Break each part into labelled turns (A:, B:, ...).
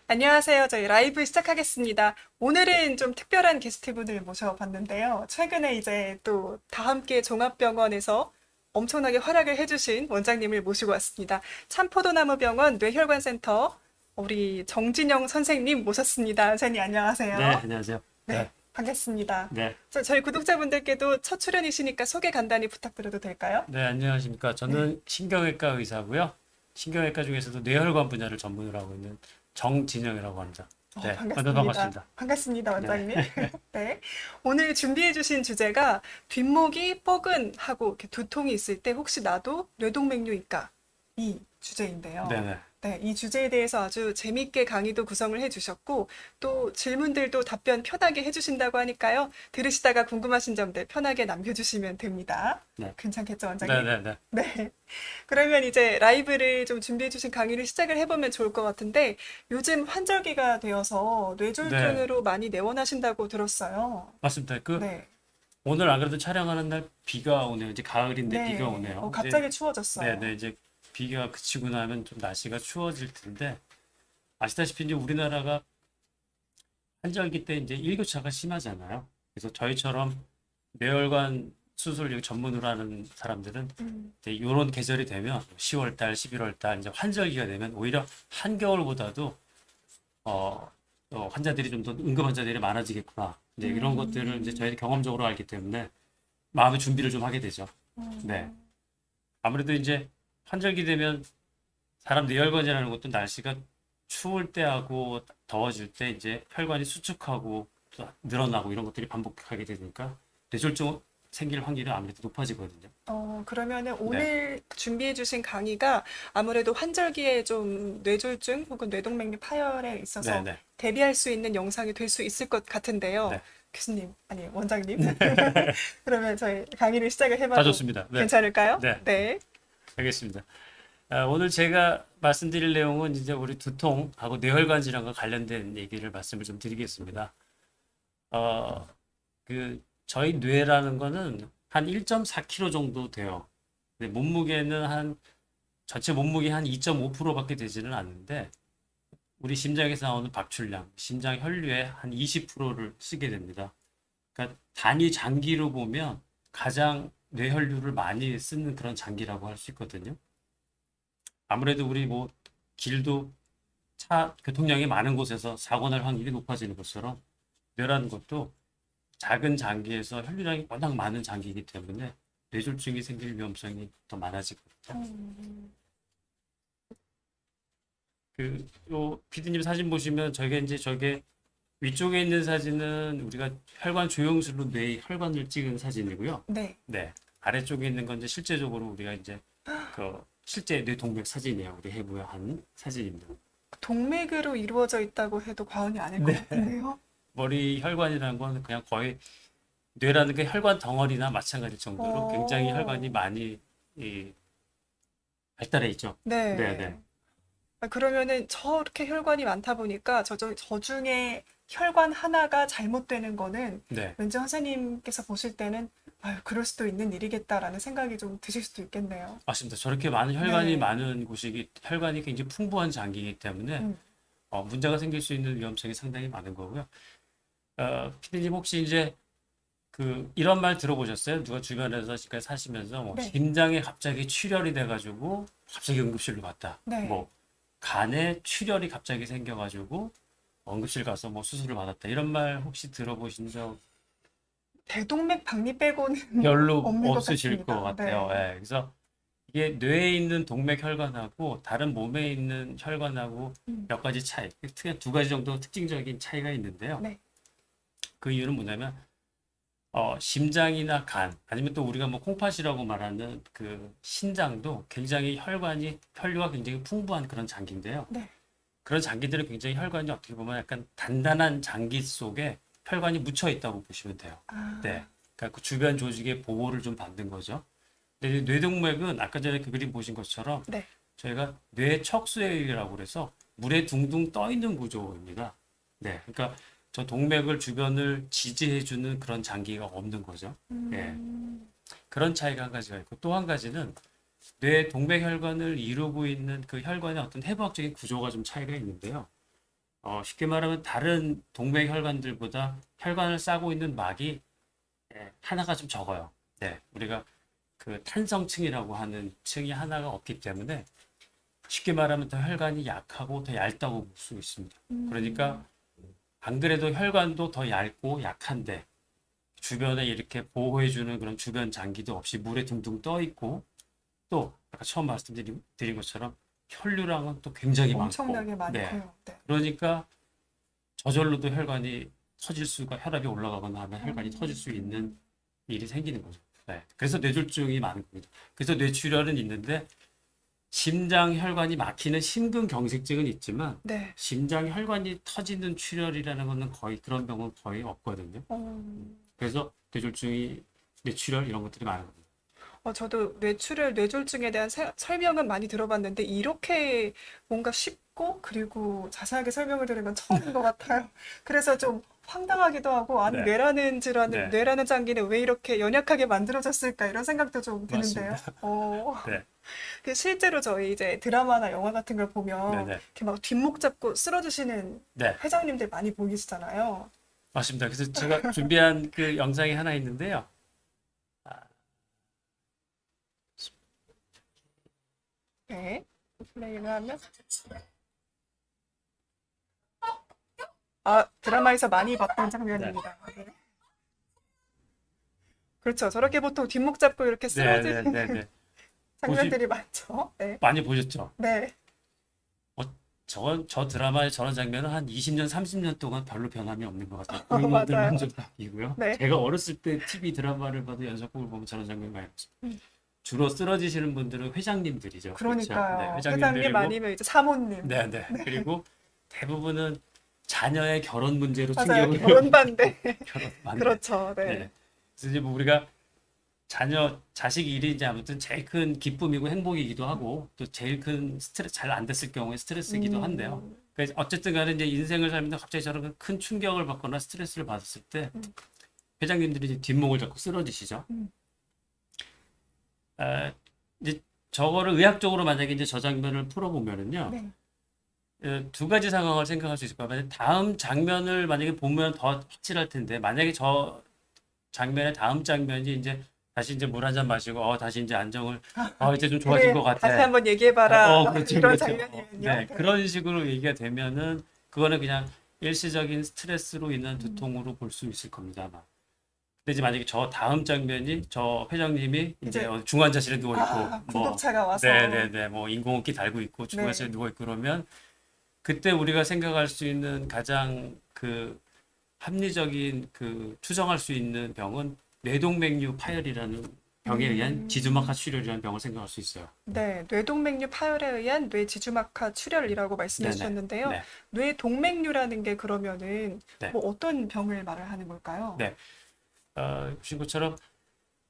A: 안녕하세요. 저희 라이브 시작하겠습니다. 오늘은 좀 특별한 게스트분을 모셔봤는데요. 최근에 이제 또 다함께 종합병원에서 엄청나게 활약을 해주신 원장님을 모시고 왔습니다. 참포도나무병원 뇌혈관센터 우리 정진영 선생님 모셨습니다. 선생님
B: 네,
A: 안녕하세요.
B: 안녕하세요.
A: 네,
B: 네,
A: 반갑습니다.
B: 네,
A: 저희 구독자분들께도 첫 출연이시니까 소개 간단히 부탁드려도 될까요?
B: 네, 안녕하십니까.
A: 네.
B: 저는 신경외과 의사고요. 신경외과 중에서도 뇌혈관 분야를 전문으로 하고 있는 정진영이라고 합니다. 네, 만나서
A: 반갑습니다.
B: 반갑습니다.
A: 반갑습니다,
B: 네,
A: 원장님. 네. 오늘 준비해주신 주제가 뒷목이 뻐근하고 이렇게 두통이 있을 때 혹시 나도 뇌동맥류일까? 이 주제인데요.
B: 네, 네.
A: 네, 이 주제에 대해서 아주 재밌게 강의도 구성을 해주셨고, 또 질문들도 답변 편하게 해주신다고 하니까요. 들으시다가 궁금하신 점들 편하게 남겨주시면 됩니다.
B: 네,
A: 괜찮겠죠,
B: 네,
A: 원장님?
B: 네, 네.
A: 네. 그러면 이제 라이브를 좀 준비해주신 강의를 시작을 해보면 좋을 것 같은데, 요즘 환절기가 되어서
B: 네,
A: 뇌졸중으로 많이 내원하신다고 들었어요.
B: 맞습니다.
A: 네.
B: 오늘 안 그래도 촬영하는 날 비가 오네요. 이제 가을인데 비가
A: 네.
B: 오네요. 이제,
A: 갑자기
B: 네,
A: 추워졌어요.
B: 네, 이제 비가 그치고 나면 좀 날씨가 추워질 텐데, 아시다시피 이제 우리나라가 환절기 때 이제 일교차가 심하잖아요. 그래서 저희처럼 뇌혈관 수술 전문으로 하는 사람들은
A: 음,
B: 이제 이런 계절이 되면 10월 달, 11월 달 이제 환절기가 되면 오히려 한겨울보다도 어, 환자들이 좀 더 응급 환자들이 많아지겠구나. 이제 이런 것들을 이제
A: 음,
B: 저희 경험적으로 알기 때문에 마음의 준비를 좀 하게 되죠. 네.
A: 음.
B: 아무래도 이제 환절기 되면 사람 뇌혈관이라는 것도 날씨가 추울 때하고 더워질 때 이제 혈관이 수축하고 또 늘어나고 이런 것들이 반복하게 되니까 뇌졸중 생길 확률이 아무래도 높아지거든요.
A: 그러면은
B: 네,
A: 오늘 준비해주신 강의가 아무래도 환절기에 좀 뇌졸중 혹은 뇌동맥류 파열에
B: 네,
A: 있어서
B: 네,
A: 대비할 수 있는 영상이 될 수 있을 것 같은데요.
B: 네.
A: 교수님, 아니, 원장님. 그러면 저희 강의를 시작을
B: 다
A: 해봐도
B: 좋습니다. 네,
A: 괜찮을까요?
B: 네,
A: 네.
B: 알겠습니다. 오늘 제가 말씀드릴 내용은 이제 우리 두통하고 뇌혈관 질환과 관련된 얘기를 말씀을 좀 드리겠습니다. 어, 저희 뇌라는 거는 한 1.4kg 정도 돼요. 근데 몸무게는 전체 몸무게 한 2.5%밖에 되지는 않는데 우리 심장에서 나오는 박출량, 심장 혈류의 한 20%를 쓰게 됩니다. 그러니까 단위 장기로 보면 가장 뇌혈류를 많이 쓰는 그런 장기라고 할 수 있거든요. 아무래도 우리 뭐 길도 교통량이 많은 곳에서 사고 날 확률이 높아지는 것처럼 뇌라는 것도 작은 장기에서 혈류량이 워낙 많은 장기이기 때문에 뇌졸중이 생길 위험성이 더 많아지거든요.
A: 음,
B: 요 피디님 사진 보시면 저게 위쪽에 있는 사진은 우리가 혈관 조영술로 뇌 혈관을 찍은 사진이고요.
A: 네.
B: 네. 아래쪽에 있는 건 이제 실제적으로 우리가 이제 실제 뇌동맥 사진이에요. 우리 해부한 사진입니다.
A: 동맥으로 이루어져 있다고 해도 과언이 아닐 것
B: 네.
A: 같은데요.
B: 머리 혈관이라는 건 그냥 거의 뇌라는 게 혈관 덩어리나 마찬가지일 정도로 굉장히 혈관이
A: 어,
B: 많이 이, 발달해 있죠. 네, 네,
A: 네. 그러면은 저렇게 혈관이 많다 보니까 저 중에 혈관 하나가 잘못되는 거는
B: 네.
A: 왠지 선생님께서 보실 때는 아유, 그럴 수도 있는 일이겠다라는 생각이 좀 드실 수도 있겠네요.
B: 맞습니다. 저렇게 많은 혈관이
A: 네.
B: 많은 곳이 혈관이 굉장히 풍부한 장기이기 때문에
A: 음,
B: 문제가 생길 수 있는 위험성이 상당히 많은 거고요. 피디님 혹시 이제 이런 말 들어보셨어요? 누가 주변에서 지금까지 사시면서 뭐
A: 네.
B: 심장에 갑자기 출혈이 돼가지고 갑자기 응급실로 갔다.
A: 네.
B: 뭐 간에 출혈이 갑자기 생겨가지고 응급실 가서 뭐 수술을 받았다. 이런 말 혹시 들어보신 적
A: 대동맥 박리 빼고는
B: 별로
A: 없는 것
B: 없으실 것
A: 같습니다.
B: 같아요.
A: 네.
B: 예, 그래서 이게 뇌에 있는 동맥 혈관하고 다른 몸에 있는 혈관하고
A: 음,
B: 몇 가지 차이, 특히 두 가지 정도 특징적인 차이가 있는데요.
A: 네.
B: 그 이유는 뭐냐면 심장이나 간 아니면 또 우리가 뭐 콩팥이라고 말하는 그 신장도 굉장히 혈류가 굉장히 풍부한 그런 장기인데요.
A: 네.
B: 그런 장기들은 굉장히 혈관이 어떻게 보면 약간 단단한 장기 속에 혈관이 묻혀 있다고 보시면 돼요. 네.
A: 아,
B: 그러니까 그 주변 조직의 보호를 좀 받는 거죠. 근데 뇌동맥은 아까 전에 그 그림 보신 것처럼
A: 네.
B: 저희가 뇌 척수액이라고 그래서 물에 둥둥 떠 있는 구조입니다. 네. 그러니까 저 동맥을 주변을 지지해주는 그런 장기가 없는 거죠. 예.
A: 음,
B: 그런 차이가 한 가지가 있고 또 한 가지는 뇌 동맥 혈관을 이루고 있는 그 혈관의 어떤 해부학적인 구조가 좀 차이가 있는데요. 쉽게 말하면 다른 동맥 혈관들보다 혈관을 싸고 있는 막이 하나가 좀 적어요. 네, 우리가 그 탄성층이라고 하는 층이 하나가 없기 때문에 쉽게 말하면 더 혈관이 약하고 더 얇다고 볼 수 있습니다. 그러니까 안 그래도 혈관도 더 얇고 약한데 주변에 이렇게 보호해주는 그런 주변 장기도 없이 물에 둥둥 떠 있고 또 아까 처음 말씀드린 것처럼 혈류량은 또 굉장히 많고
A: 엄청나게
B: 네,
A: 많고요. 네.
B: 그러니까 저절로도 혈관이 터질 수가 혈압이 올라가거나 하면 혈관이 터질 수 있는 일이 생기는 거죠. 네, 그래서 뇌졸중이 많은 겁니다. 그래서 뇌출혈은 있는데 심장 혈관이 막히는 심근경색증은 있지만
A: 네.
B: 심장 혈관이 터지는 출혈이라는 거는 거의 그런 병은 거의 없거든요. 그래서 뇌졸중이 뇌출혈 이런 것들이 많은 겁니다.
A: 저도 뇌출혈, 뇌졸중에 대한 설명은 많이 들어봤는데 이렇게 뭔가 쉽고 그리고 자세하게 설명을 들은 건 처음인 것 같아요. 그래서 좀 황당하기도 하고 아니
B: 네.
A: 뇌라는 질환은
B: 네.
A: 뇌라는 장기는 왜 이렇게 연약하게 만들어졌을까 이런 생각도 좀 드는데요.
B: 맞습니다. 네,
A: 그 실제로 저희 이제 드라마나 영화 같은 걸 보면
B: 네,
A: 이렇게 막 뒷목 잡고 쓰러지시는
B: 네,
A: 회장님들 많이 보이시잖아요.
B: 맞습니다. 그래서 제가 준비한 그 영상이 하나 있는데요.
A: 네. 플레이를 하면 드라마에서 많이 봤던 장면입니다. 네. 그렇죠. 저렇게 보통 뒷목 잡고 이렇게
B: 네,
A: 쓰러지는
B: 네, 네.
A: 장면들이 많죠. 네.
B: 많이 보셨죠?
A: 네.
B: 저 드라마의 저런 장면은 한 20년, 30년 동안 별로 변함이 없는 것 같아요.
A: 맞아요.
B: 부인분들만 좀 바뀌고요.
A: 네.
B: 제가 어렸을 때 TV 드라마를 봐도 연속극을 보면 저런 장면 많이 봤어요. 주로 쓰러지시는 분들은 회장님들이죠.
A: 그러니까요.
B: 그렇죠? 네,
A: 회장님
B: 회장님들이고,
A: 아니면 이제 사모님.
B: 네, 네. 그리고 대부분은 자녀의 결혼 문제로
A: 맞아요.
B: 충격을
A: 결혼 반대.
B: 결혼 반대.
A: 그렇죠. 네.
B: 네. 그래서 이제 뭐 우리가 자식 일이 이제 아무튼 제일 큰 기쁨이고 행복이기도 하고 또 제일 큰 스트레스, 잘 안 됐을 경우에 스트레스이기도 한데요. 그러니까 어쨌든 간에 이제 인생을 살면서 갑자기 저런 큰 충격을 받거나 스트레스를 받았을 때 회장님들이 이제 뒷목을 잡고 쓰러지시죠. 이제 저거를 의학적으로 만약에 이제 저 장면을 풀어보면은요.
A: 네.
B: 두 가지 상황을 생각할 수 있을 것 같아요. 다음 장면을 만약에 보면 더 확실할 텐데 만약에 저 장면의 다음 장면이 이제 다시 이제 물 한 잔 마시고 다시 이제 안정을 이제 좀 좋아진
A: 그래,
B: 것 같아.
A: 다시 한번 얘기해봐라.
B: 그렇죠,
A: 이런
B: 그렇죠.
A: 장면이면요.
B: 네, 그런 식으로 얘기가 되면은 그거는 그냥 일시적인 스트레스로 인한 두통으로 볼 수 있을 겁니다, 아마. 근데 이제 만약에 저 다음 장면이 저 회장님이 이제
A: 이제
B: 중환자실에 누워 있고
A: 구급차가 와서.
B: 네네네 뭐 인공호흡기 달고 있고
A: 네.
B: 중환자실에 누워 있고 그러면 그때 우리가 생각할 수 있는 가장 그 합리적인 그 추정할 수 있는 병은 뇌동맥류 파열이라는 병에 의한 지주막하 출혈이라는 병을 생각할 수 있어요.
A: 네, 뇌동맥류 파열에 의한 뇌지주막하 출혈이라고 말씀해
B: 네네.
A: 주셨는데요.
B: 네.
A: 뇌동맥류라는 게 그러면은
B: 네.
A: 뭐 어떤 병을 말을 하는 걸까요?
B: 네. 보신 것처럼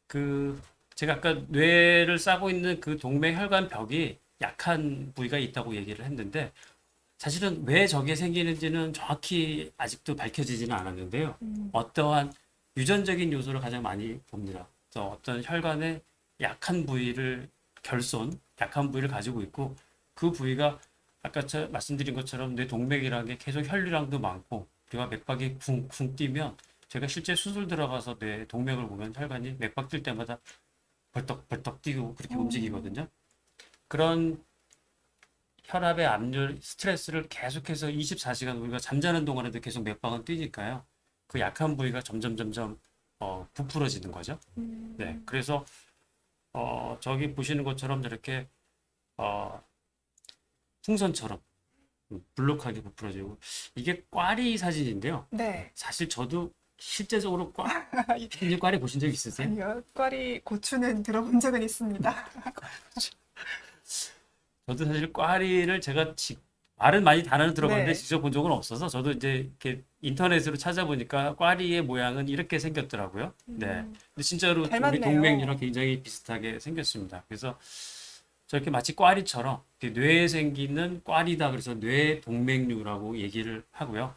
B: 그 제가 아까 뇌를 싸고 있는 그 동맥 혈관 벽이 약한 부위가 있다고 얘기를 했는데 사실은 왜 저게 생기는지는 정확히 아직도 밝혀지지는 않았는데요. 어떠한 유전적인 요소를 가장 많이 봅니다. 그래서 어떤 혈관의 약한 부위를 약한 부위를 가지고 있고 그 부위가 아까 말씀드린 것처럼 뇌 동맥이라는 게 계속 혈류량도 많고 우리가 맥박이 쿵쿵 뛰면 제가 실제 수술 들어가서 뇌 동맥을 보면 혈관이 맥박 뛸 때마다 벌떡벌떡 뛰고 그렇게 움직이거든요. 그런 혈압의 압력, 스트레스를 계속해서 24시간 우리가 잠자는 동안에도 계속 맥박은 뛰니까요. 그 약한 부위가 점점 부풀어지는 거죠. 네, 그래서 저기 보시는 것처럼 저렇게 풍선처럼 불룩하게 부풀어지고 이게 꽈리 사진인데요.
A: 네.
B: 사실 저도 실제적으로 꽈리 보신 적 있으세요?
A: 아니요, 꽈리 고추는 들어본 적은 있습니다.
B: 저도 사실 꽈리를 제가 말은 많이 단어는 들어봤는데
A: 네.
B: 직접 본 적은 없어서 저도 이제 이렇게 인터넷으로 찾아보니까 꽈리의 모양은 이렇게 생겼더라고요. 네. 근데 진짜로 우리
A: 닮았네요.
B: 동맥류랑 굉장히 비슷하게 생겼습니다. 그래서 저렇게 마치 꽈리처럼 이렇게 뇌에 생기는 꽈리다 그래서 뇌 동맥류라고 얘기를 하고요.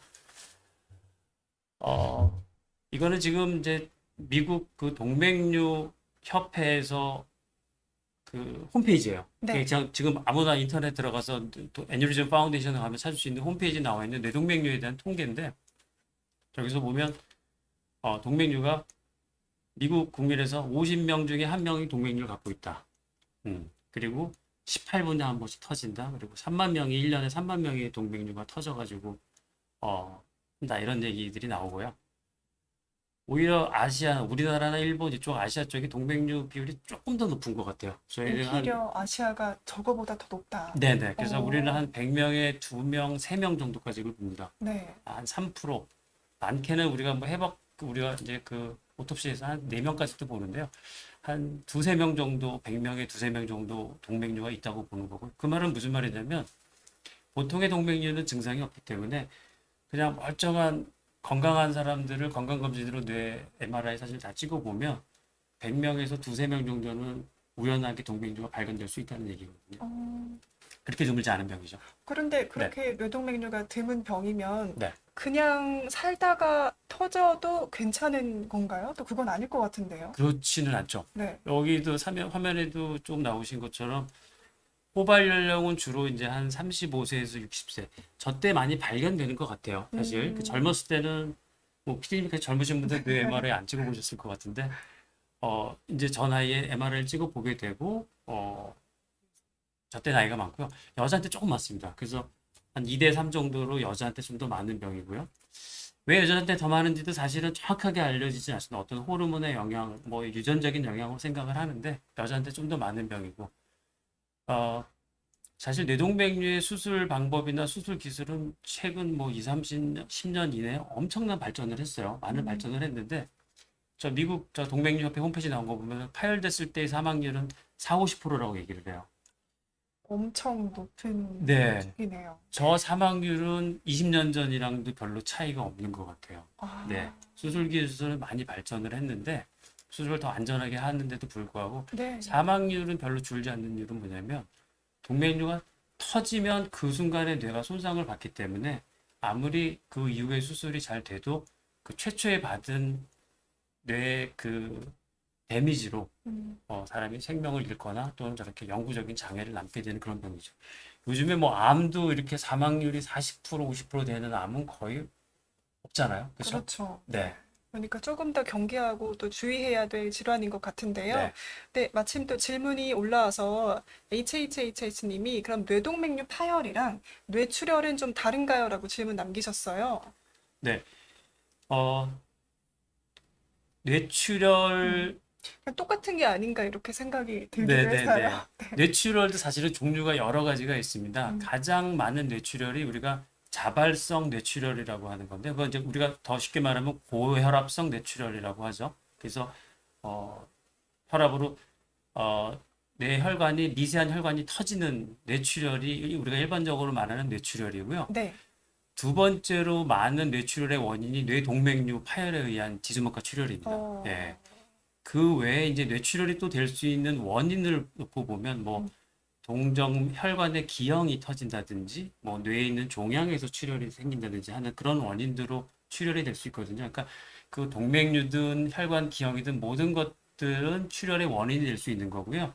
B: 이거는 지금 이제 미국 그 동맥류 협회에서 그 홈페이지예요.
A: 네.
B: 그게 그냥 지금 아무나 인터넷 들어가서 애니리즘 파운데이션에 가면 찾을 수 있는 홈페이지 나와 있는 뇌동맥류에 대한 통계인데 저기서 보면 동맥류가 미국 국민에서 50명 중에 한 명이 동맥류를 갖고 있다. 그리고 18분에 한 번씩 터진다. 그리고 3만 명이 1년에 3만 명의 동맥류가 터져가지고 나 이런 얘기들이 나오고요. 오히려 아시아, 우리나라나 일본 이쪽 아시아 쪽이 동맥류 비율이 조금 더 높은 것 같아요. 저희는
A: 오히려 아시아가 저거보다 더 높다.
B: 네네. 그래서 우리는
A: 어,
B: 한 100명에 2명, 3명 정도까지 봅니다.
A: 네.
B: 한 3%. 많게는 우리가 뭐 우리가 이제 그 오톱시에서 한 4명까지도 보는데요. 한 두세 명 정도, 100명에 두세 명 정도 동맥류가 있다고 보는 거고. 그 말은 무슨 말이냐면 보통의 동맥류는 증상이 없기 때문에 그냥 멀쩡한 건강한 사람들을 건강검진으로 뇌 MRI 사진을 다 찍어보면 100명에서 두세 명 정도는 우연하게 동맥류가 발견될 수 있다는 얘기거든요.
A: 어,
B: 그렇게 드물지 않은 병이죠.
A: 그런데
B: 네.
A: 그렇게 뇌동맥류가 드문 병이면
B: 네.
A: 그냥 살다가 터져도 괜찮은 건가요? 또 그건 아닐 것 같은데요.
B: 그렇지는 않죠.
A: 네.
B: 여기도 화면에도 좀 나오신 것처럼 포발 연령은 주로 이제 한 35세에서 60세. 저 때 많이 발견되는 것 같아요. 사실 그 젊었을 때는 뭐 피디님께서 젊으신 분들 뇌 MRI 안 찍어보셨을 것 같은데 이제 저 나이에 MRI를 찍어 보게 되고 저 때 나이가 많고요. 여자한테 조금 많습니다. 그래서 한 2대 3 정도로 여자한테 좀 더 많은 병이고요. 왜 여자한테 더 많은지도 사실은 정확하게 알려지지 않습니다. 어떤 호르몬의 영향, 뭐 유전적인 영향으로 생각을 하는데 여자한테 좀 더 많은 병이고 어, 사실 뇌동맥류의 수술 방법이나 수술 기술은 최근 뭐 2, 30년, 10년 이내에 엄청난 발전을 했어요. 많은 발전을 했는데 미국 동맥류협회 홈페이지 나온 거 보면 파열됐을 때의 사망률은 4, 50%라고 얘기를 해요.
A: 엄청 높은
B: 네.
A: 수준이네요.
B: 저 사망률은 20년 전이랑도 별로 차이가 없는 것 같아요.
A: 아,
B: 네. 수술 기술은 많이 발전을 했는데 수술을 더 안전하게 하는데도 불구하고
A: 네.
B: 사망률은 별로 줄지 않는 이유는 뭐냐면 동맥류가 터지면 그 순간에 뇌가 손상을 받기 때문에 아무리 그 이후에 수술이 잘 돼도 그 최초에 받은 뇌 그 데미지로
A: 음,
B: 사람이 생명을 잃거나 또는 저렇게 영구적인 장애를 남게 되는 그런 병이죠. 요즘에 뭐 암도 이렇게 사망률이 40% 50% 되는 암은 거의 없잖아요. 그렇죠?
A: 그렇죠.
B: 네.
A: 그러니까 조금 더 경계하고 또 주의해야 될 질환인 것 같은데요.
B: 네.
A: 네, 마침 또 질문이 올라와서 HHHH님이 그럼 뇌동맥류 파열이랑 뇌출혈은 좀 다른가요? 라고 질문 남기셨어요.
B: 네. 어, 뇌출혈
A: 그냥 똑같은 게 아닌가 이렇게 생각이 들기도
B: 네네네.
A: 했어요.
B: 뇌출혈도 사실은 종류가 여러 가지가 있습니다.
A: 음,
B: 가장 많은 뇌출혈이 우리가 자발성 뇌출혈이라고 하는 건데, 그건 이제 우리가 더 쉽게 말하면 고혈압성 뇌출혈이라고 하죠. 그래서 어, 혈압으로 뇌 혈관이 미세한 혈관이 터지는 뇌출혈이 우리가 일반적으로 말하는 뇌출혈이고요.
A: 네.
B: 두 번째로 많은 뇌출혈의 원인이 뇌동맥류 파열에 의한 지주막하 출혈입니다.
A: 어,
B: 예. 그 외에 이제 뇌출혈이 또 될 수 있는 원인을 놓고 보면 뭐
A: 음,
B: 동정 혈관의 기형이 터진다든지 뭐 뇌에 있는 종양에서 출혈이 생긴다든지 하는 그런 원인으로 출혈이 될 수 있거든요. 그러니까 그 동맥류든 혈관 기형이든 모든 것들은 출혈의 원인이 될 수 있는 거고요.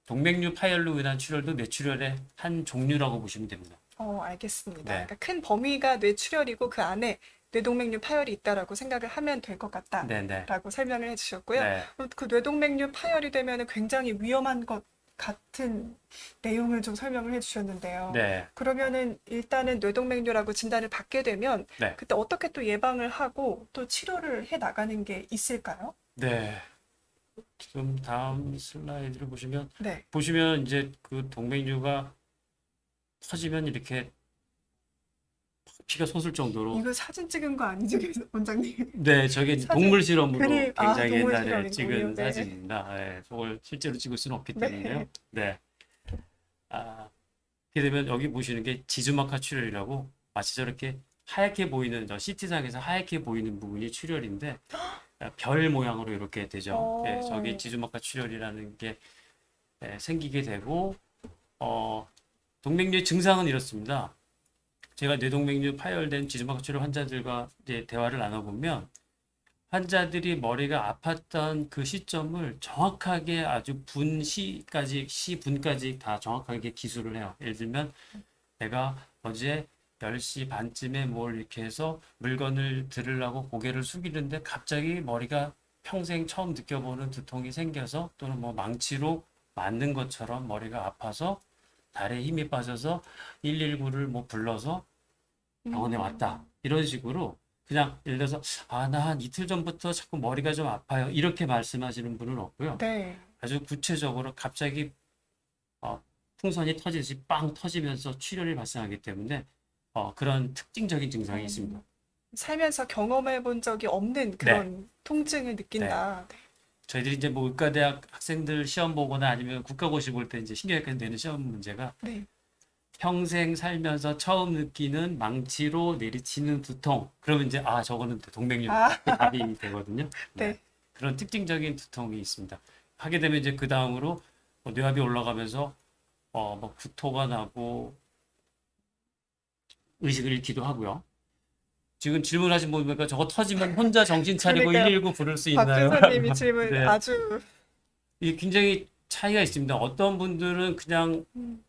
B: 동맥류 파열로 인한 출혈도 뇌출혈의 한 종류라고 보시면 됩니다.
A: 알겠습니다.
B: 네.
A: 그러니까 큰 범위가 뇌출혈이고 그 안에 뇌동맥류 파열이 있다라고 생각을 하면 될 것
B: 네네.
A: 같다라고 설명을 해주셨고요.
B: 네.
A: 그럼 그 뇌동맥류 파열이 되면 굉장히 위험한 것 같은 내용을 좀 설명을 해주셨는데요.
B: 네.
A: 그러면은 일단은 뇌동맥류라고 진단을 받게 되면
B: 네.
A: 그때 어떻게 또 예방을 하고 또 치료를 해 나가는 게 있을까요?
B: 네. 지금 다음 슬라이드를
A: 네.
B: 보시면 이제 그 동맥류가 터지면 이렇게 피가 솟을 정도로
A: 이거 사진 찍은 거 아니죠, 원장님?
B: 네, 저게 이제
A: 사진,
B: 동물 실험으로
A: 그림,
B: 굉장히
A: 동물
B: 옛날에
A: 실험이군요.
B: 찍은
A: 네.
B: 사진입니다. 네, 저걸 실제로 찍을 수는 없기
A: 네.
B: 때문에요. 네. 이렇게 되면 여기 보시는 게 지주막하 출혈이라고 마치 저렇게 하얗게 보이는 저 CT상에서 하얗게 보이는 부분이 출혈인데 별 모양으로 이렇게 되죠. 예, 저기
A: 어,
B: 지주막하 출혈이라는 게 생기게 되고 동맥류의 증상은 이렇습니다. 제가 뇌동맥류 파열된 지주막하 출혈 환자들과 이제 대화를 나눠보면 환자들이 머리가 아팠던 그 시점을 정확하게 아주 시분까지 다 정확하게 기술을 해요. 예를 들면 내가 어제 10시 반쯤에 뭘 이렇게 해서 물건을 들으려고 고개를 숙이는데 갑자기 머리가 평생 처음 느껴보는 두통이 생겨서 또는 뭐 망치로 맞는 것처럼 머리가 아파서 다리에 힘이 빠져서 119를 뭐 불러서 병원에 왔다. 이런 식으로 그냥 예를 들어서 나 한 이틀 전부터 자꾸 머리가 좀 아파요. 이렇게 말씀하시는 분은 없고요.
A: 네.
B: 아주 구체적으로 갑자기 어, 풍선이 터지듯이 빵 터지면서 출혈이 발생하기 때문에 그런 특징적인 증상이 있습니다.
A: 살면서 경험해 본 적이 없는
B: 네,
A: 그런 통증을
B: 네.
A: 느낀다.
B: 저희들이 이제 뭐 의과대학 학생들 시험 보거나 아니면 국가고시 볼 때 이제 신경외과 내는 시험 문제가
A: 네.
B: 평생 살면서 처음 느끼는 망치로 내리치는 두통. 그러면 이제 저거는 동맥류
A: 아,
B: 답이 되거든요. 네.
A: 네.
B: 그런 특징적인 두통이 있습니다. 하게 되면 이제 그 다음으로 뇌압이 올라가면서 뭐 구토가 나고 의식을 잃기도 하고요. 지금 질문하신 분 보니까 저거 터지면 혼자 정신 차리고
A: 그러니까요.
B: 119 부를 수
A: 박
B: 있나요?
A: 준사님이 질문
B: 네.
A: 아주
B: 이게 굉장히 차이가 있습니다. 어떤 분들은 그냥
A: 음,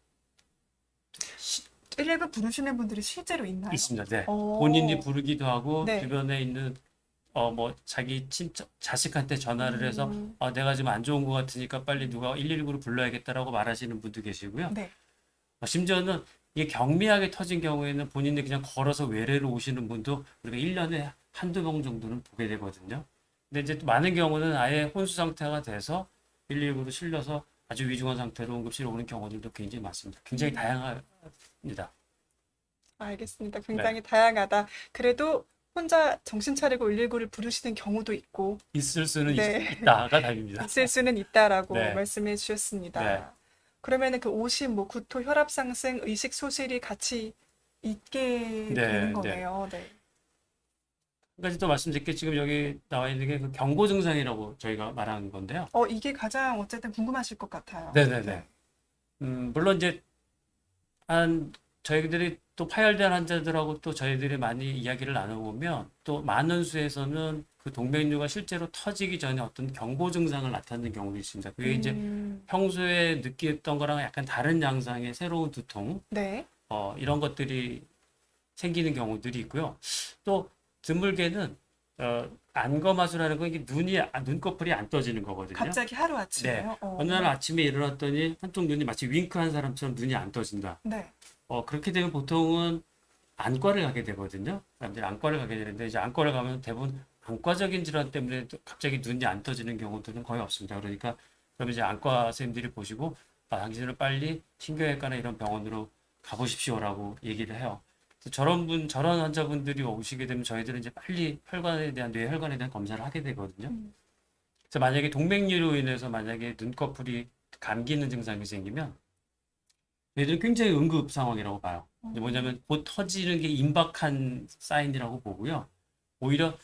B: 시-
A: 119 부르시는 분들이 실제로 있나요?
B: 있습니다. 네. 본인이
A: 어,
B: 부르기도 하고
A: 네.
B: 주변에 있는 뭐 자기 친척 자식한테 전화를 해서
A: 음,
B: 내가 지금 안 좋은 것 같으니까 빨리 누가 119를 불러야겠다라고 말하시는 분도 계시고요.
A: 네.
B: 심지어는 이게 경미하게 터진 경우에는 본인이 그냥 걸어서 외래로 오시는 분도 우리가 1년에 한두 번 정도는 보게 되거든요. 근데 이제 또 많은 경우는 아예 혼수 상태가 돼서 119로 실려서 아주 위중한 상태로 응급실로 오는 경우들도 굉장히 많습니다. 굉장히 다양합니다.
A: 알겠습니다.
B: 네.
A: 굉장히 다양하다. 그래도 혼자 정신 차리고 119를 부르시는 경우도 있고,
B: 있을 수는
A: 네.
B: 있다가 답입니다.
A: 있을 수는 있다라고
B: 네.
A: 말씀해
B: 네.
A: 주셨습니다. 그러면은 그 오심, 뭐 구토, 혈압 상승, 의식 소실이 같이 있게 되는
B: 네. 네.
A: 거네요. 네.
B: 한 가지 또 말씀드릴 게 지금 여기 나와 있는 게 그 경고 증상이라고 저희가 말하는 건데요.
A: 이게 가장 어쨌든 궁금하실 것 같아요.
B: 네네네.
A: 네.
B: 물론 이제 저희들이 또 파열된 환자들하고 또 저희들이 많이 이야기를 나눠보면 또 많은 수에서는 그 동맥류가 실제로 터지기 전에 어떤 경고 증상을 나타내는 경우도 있습니다. 그게 이제
A: 음,
B: 평소에 느꼈던 거랑 약간 다른 양상의 새로운 두통,
A: 네.
B: 이런 것들이 생기는 경우들이 있고요. 또 드물게는 안검하수라는 건 이게 눈꺼풀이 안 떠지는 거거든요.
A: 갑자기
B: 네.
A: 하루아침에요?
B: 어느 날 아침에 일어났더니 한쪽 눈이 마치 윙크한 사람처럼 눈이 안 떠진다.
A: 네.
B: 그렇게 되면 보통은 안과를 가게 되거든요. 사람들이 안과를 가게 되는데 이제 안과를 가면 대부분 안과적인 질환 때문에 또 갑자기 눈이 안 떠지는 경우들은 거의 없습니다. 그러니까 그러면 이제 안과 선생님들이 보시고 당신은 빨리 신경외과나 이런 병원으로 가보십시오라고 얘기를 해요. 그래서 저런 환자분들이 오시게 되면 저희들은 이제 빨리 뇌혈관에 대한 검사를 하게 되거든요.
A: 음,
B: 그래서 만약에 동맥류로 인해서 만약에 눈꺼풀이 감기는 증상이 생기면 얘들은 굉장히 응급 상황이라고 봐요. 이제 뭐냐면 곧 터지는 게 임박한 사인이라고 보고요. 오히려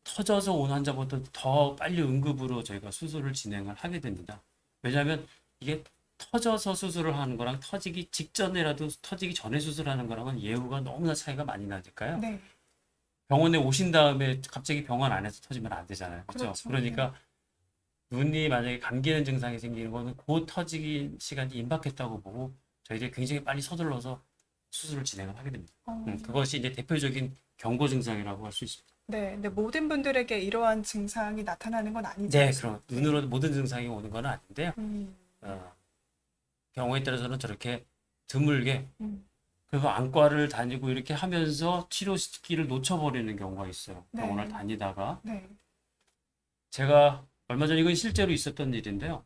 B: 터져서 온 환자보다 더 빨리 응급으로 저희가 수술을 진행을 하게 됩니다. 왜냐하면 이게 터져서 수술을 하는 거랑 터지기 직전에라도 터지기 전에 수술하는 거랑은 예후가 너무나 차이가 많이 나니까요.
A: 네.
B: 병원에 오신 다음에 갑자기 병원 안에서 터지면 안 되잖아요. 그렇죠?
A: 그렇죠.
B: 그러니까 눈이 만약에 감기는 증상이 생기는 거는 곧 터지기 시간이 임박했다고 보고 저희들이 굉장히 빨리 서둘러서 수술을 진행을 하게 됩니다. 그것이 이제 대표적인 경고 증상이라고 할 수 있습니다.
A: 네. 근데 모든 분들에게 이러한 증상이 나타나는 건 아니죠.
B: 네, 그럼 눈으로 모든 증상이 오는 건 아닌데요.
A: 음,
B: 어, 경우에 따라서는 저렇게 드물게
A: 음,
B: 그리고 안과를 다니고 이렇게 하면서 치료 시기를 놓쳐버리는 경우가 있어요.
A: 네.
B: 병원을 다니다가
A: 네.
B: 제가 얼마 전에 이건 실제로 있었던 일인데요.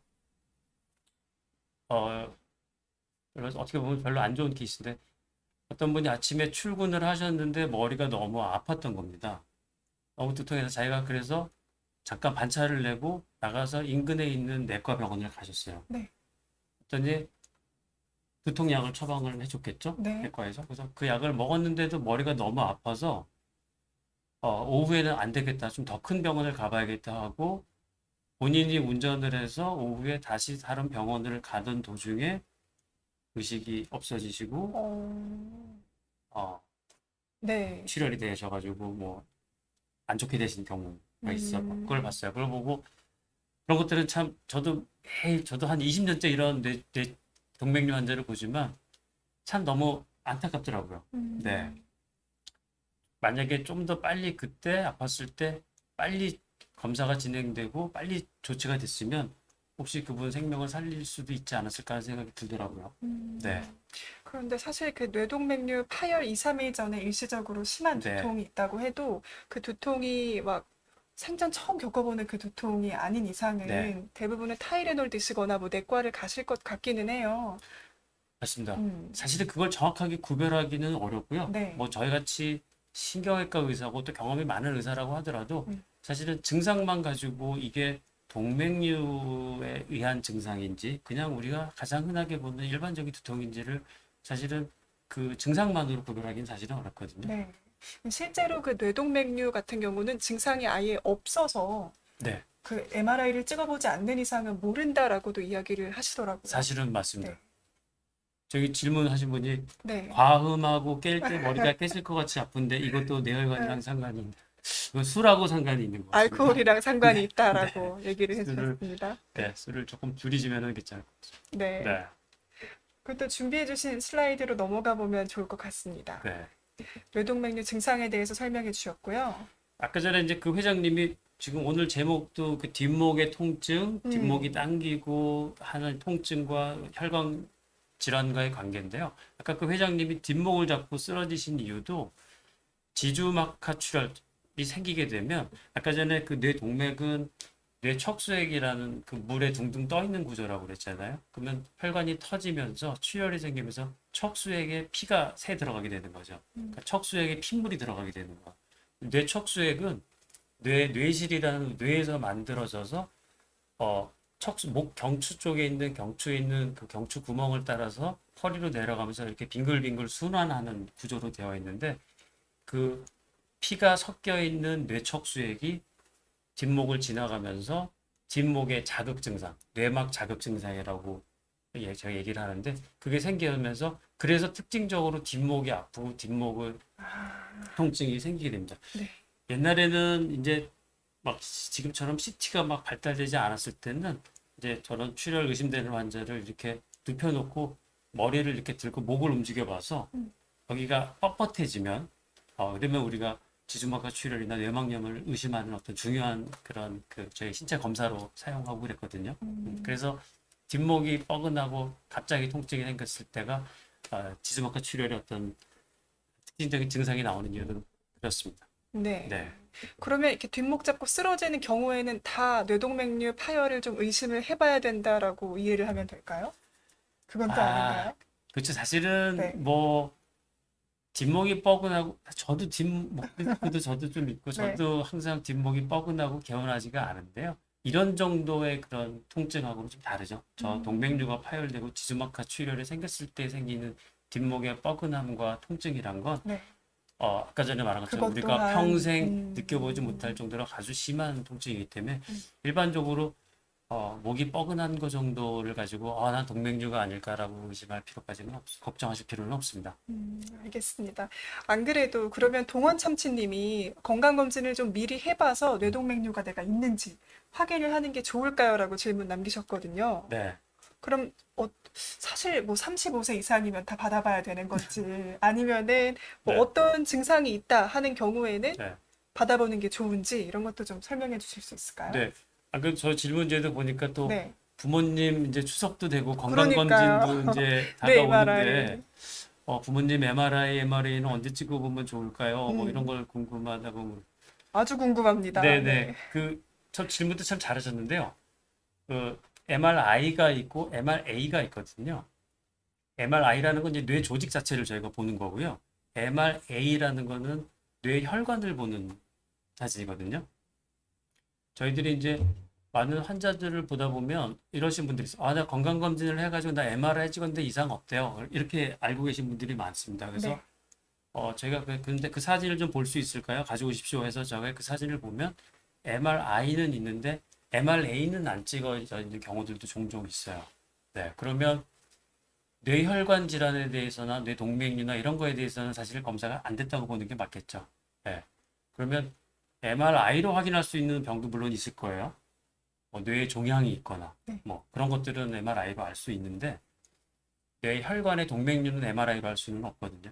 B: 어, 그래서 어떻게 보면 별로 안 좋은 케이스인데 어떤 분이 아침에 출근을 하셨는데 머리가 너무 아팠던 겁니다. 너무 두통해서 자기가 그래서 잠깐 반차를 내고 나가서 인근에 있는 내과 병원을 가셨어요.
A: 네.
B: 그랬더니 두통약을 처방을 해줬겠죠?
A: 네.
B: 내과에서. 그래서 그 약을 먹었는데도 머리가 너무 아파서 오후에는 안 되겠다. 좀 더 큰 병원을 가봐야겠다 하고 본인이 운전을 해서 오후에 다시 다른 병원을 가던 도중에 의식이 없어지시고
A: 어,
B: 어,
A: 네.
B: 출혈이 되셔가지고 뭐 안 좋게 되신 경우 있어.
A: 음.
B: 그걸 봤어요. 그걸 보고 그런 것들은 참 저도 한 20년째 이런 뇌 동맥류 환자를 보지만 참 너무 안타깝더라고요. 네.
A: 음.
B: 만약에 좀 더 빨리 그때 아팠을 때 빨리 검사가 진행되고 빨리 조치가 됐으면 혹시 그분 생명을 살릴 수도 있지 않았을까 하는 생각이 들더라고요. 네.
A: 음. 그런데 사실 그 뇌동맥류 파열 2, 3일 전에 일시적으로 심한
B: 네.
A: 두통이 있다고 해도 그 두통이 막 생전 처음 겪어보는 그 두통이 아닌
B: 네.
A: 이상은 대부분은 타이레놀 드시거나 뭐 내과를 가실 것 같기는 해요.
B: 맞습니다.
A: 음.
B: 사실은 그걸 정확하게 구별하기는 어렵고요.
A: 네.
B: 뭐 저희 같이 신경외과 의사고 또 경험이 많은 의사라고 하더라도
A: 음.
B: 사실은 증상만 가지고 이게 동맥류에 의한 증상인지 그냥 우리가 가장 흔하게 보는 일반적인 두통인지를 사실은 그 증상만으로 구별하기는 사실은 어렵거든요.
A: 네. 실제로 그 뇌동맥류 같은 경우는 증상이 아예 없어서
B: 네,
A: 그 MRI를 찍어보지 않는 이상은 모른다라고도 이야기를 하시더라고요.
B: 사실은 맞습니다.
A: 네.
B: 저기 질문하신 분이
A: 네.
B: 과음하고 깰 때 머리가 깨질 것 같이 아픈데 이것도 뇌혈관이랑 상관이 있는, 이건 술하고 상관이 있는 것 같습니다.
A: 알코올이랑 상관이
B: 네,
A: 있다라고 얘기를
B: 술을,
A: 해주셨습니다.
B: 네, 술을 조금 줄이시면 괜찮을 것 같습니다.
A: 네.
B: 네,
A: 그것도 준비해주신 슬라이드로 넘어가 보면 좋을 것 같습니다.
B: 네.
A: 뇌동맥류 증상에 대해서 설명해 주셨고요.
B: 아까 전에 이제 그 회장님이 지금 오늘 제목도 그 뒷목의 통증, 뒷목이
A: 음. 당기고
B: 당기고 하는 통증과 혈관 질환과의 관계인데요. 아까 그 회장님이 뒷목을 잡고 쓰러지신 이유도 지주막하 출혈이 생기게 되면 아까 전에 그 뇌동맥은 뇌척수액이라는 그 물에 둥둥 떠 있는 구조라고 그랬잖아요. 그러면 혈관이 터지면서 출혈이 생기면서 척수액에 피가 새 들어가게 되는 거죠. 그러니까 척수액에 핏물이 들어가게 되는 거. 뇌척수액은 뇌실이라는 뇌에서 만들어져서 목 경추 쪽에 있는 경추에 있는 그 경추 구멍을 따라서 허리로 내려가면서 이렇게 빙글빙글 순환하는 구조로 되어 있는데 그 피가 섞여 있는 뇌척수액이 뒷목을 지나가면서 뒷목의 자극 증상, 뇌막 자극 증상이라고 제가 얘기를 하는데 그게 생기면서 그래서 특징적으로 뒷목이 아프고 뒷목을 통증이 생기게 됩니다.
A: 네.
B: 옛날에는 이제 막 지금처럼 CT가 막 발달되지 않았을 때는 이제 저런 출혈 의심되는 환자를 이렇게 눕혀놓고 머리를 이렇게 들고 목을 움직여 봐서 여기가 뻣뻣해지면 그러면 우리가 지주막하 출혈이나 뇌막염을 의심하는 어떤 중요한 그런 그 저희 신체 검사로 사용하고 그랬거든요. 그래서 뒷목이 뻐근하고 갑자기 통증이 생겼을 때가 지주막하 출혈의 어떤 특징적인 증상이 나오는 이유는 그렇습니다.
A: 네.
B: 네.
A: 그러면 이렇게 뒷목 잡고 쓰러지는 경우에는 다 뇌동맥류 파열을 좀 의심을 해봐야 된다라고 이해를 하면 될까요? 그건 또
B: 아,
A: 아닌가요?
B: 그렇죠. 사실은
A: 네.
B: 뭐 뒷목이 뻐근하고 저도 뒷목 디스크도 저도 좀 있고
A: 네.
B: 저도 항상 뒷목이 뻐근하고 개운하지가 않은데요. 이런 정도의 그런 통증하고는 좀 다르죠. 저 동맥류가 파열되고 지주막하 출혈이 생겼을 때 생기는 뒷목의 뻐근함과 통증이란 건
A: 네.
B: 아까 전에 말한 것처럼
A: 그것
B: 우리가
A: 또한,
B: 평생 느껴보지 못할 정도로 아주 심한 통증이기 때문에 일반적으로 목이 뻐근한 거 정도를 가지고 난 동맥류가 아닐까라고 의심할 필요까지는 걱정하실 필요는 없습니다.
A: 알겠습니다. 안 그래도 그러면 동원 참치님이 건강검진을 좀 미리 해봐서 뇌동맥류가 내가 있는지 확인을 하는 게 좋을까요?라고 질문 남기셨거든요.
B: 네,
A: 그럼 사실 뭐 35세 이상이면 다 받아봐야 되는 건지 아니면은 뭐
B: 네,
A: 어떤 증상이 있다 하는 경우에는
B: 네,
A: 받아보는 게 좋은지 이런 것도 좀 설명해 주실 수 있을까요?
B: 네. 아까 저 질문제도 보니까 또
A: 네.
B: 부모님 이제 추석도 되고
A: 그러니까요.
B: 건강검진도 이제
A: 네,
B: 다가오는데
A: MRI.
B: 부모님 MRI는 언제 찍어보면 좋을까요? 뭐 이런
A: 음,
B: 걸 궁금하다고.
A: 아주 궁금합니다.
B: 네네.
A: 네.
B: 저 질문도 참 잘하셨는데요. 그 MRI가 있고 MRA가 있거든요. MRI라는 건 이제 뇌 조직 자체를 저희가 보는 거고요. MRA라는 거는 뇌 혈관을 보는 사진이거든요. 저희들이 이제 많은 환자들을 보다 보면 이러신 분들이 있어요. 나 건강검진을 해가지고 나 MRI 찍었는데 이상 없대요. 이렇게 알고 계신 분들이 많습니다. 그래서
A: 네.
B: 저희가 근데 그 사진을 좀 볼 수 있을까요? 가져오십시오 해서 제가 그 사진을 보면 MRI는 있는데 MRA는 안 찍어져 있는 경우들도 종종 있어요. 네, 그러면 뇌혈관 질환에 대해서나 뇌동맥류나 이런 거에 대해서는 사실 검사가 안 됐다고 보는 게 맞겠죠. 네, 그러면 MRI로 확인할 수 있는 병도 물론 있을 거예요. 뭐 뇌에 종양이 있거나
A: 네.
B: 뭐 그런 것들은 MRI로 알 수 있는데 뇌 혈관의 동맥류는 MRI로 할 수는 없거든요.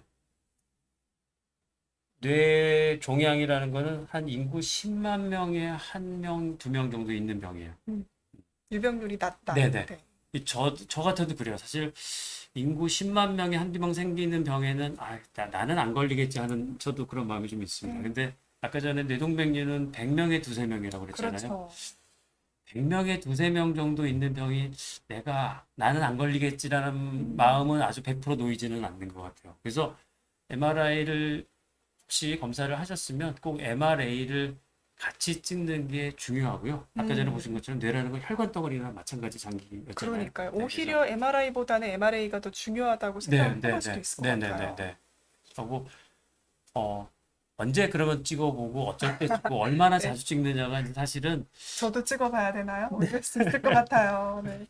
B: 뇌 종양이라는 거는 한 인구 10만 명에 한 명, 두 명 정도 있는 병이에요.
A: 유병률이 낮다.
B: 네네.
A: 네.
B: 저 같아도 그래요. 사실 인구 10만 명에 한두 명 생기는 병에는 나는 안 걸리겠지 하는 저도 그런 마음이 좀 있습니다. 근데 아까 전에 뇌동맥류는 100명에 두세 명이라고 그랬잖아요.
A: 그렇죠.
B: 100명에 두세 명 정도 있는 병이 나는 안 걸리겠지라는 마음은 아주 100% 놓이지는 않는 것 같아요. 그래서 MRI를 혹시 검사를 하셨으면 꼭 MRA를 같이 찍는 게 중요하고요. 아까 전에 보신 것처럼 뇌라는 건 혈관 덩어리나 마찬가지 장기였잖아요.
A: 그러니까요.
B: 네,
A: 오히려 MRI보다는 MRA가 더 중요하다고 생각해볼 수도 있을 것 같아요.
B: 네. 그리고 언제 그러면 찍어보고 어쩔 때 찍고 얼마나
A: 네.
B: 자주 찍느냐가 이제 사실은
A: 저도 찍어봐야 되나요? 어쩔 수 있을 것 같아요. 네.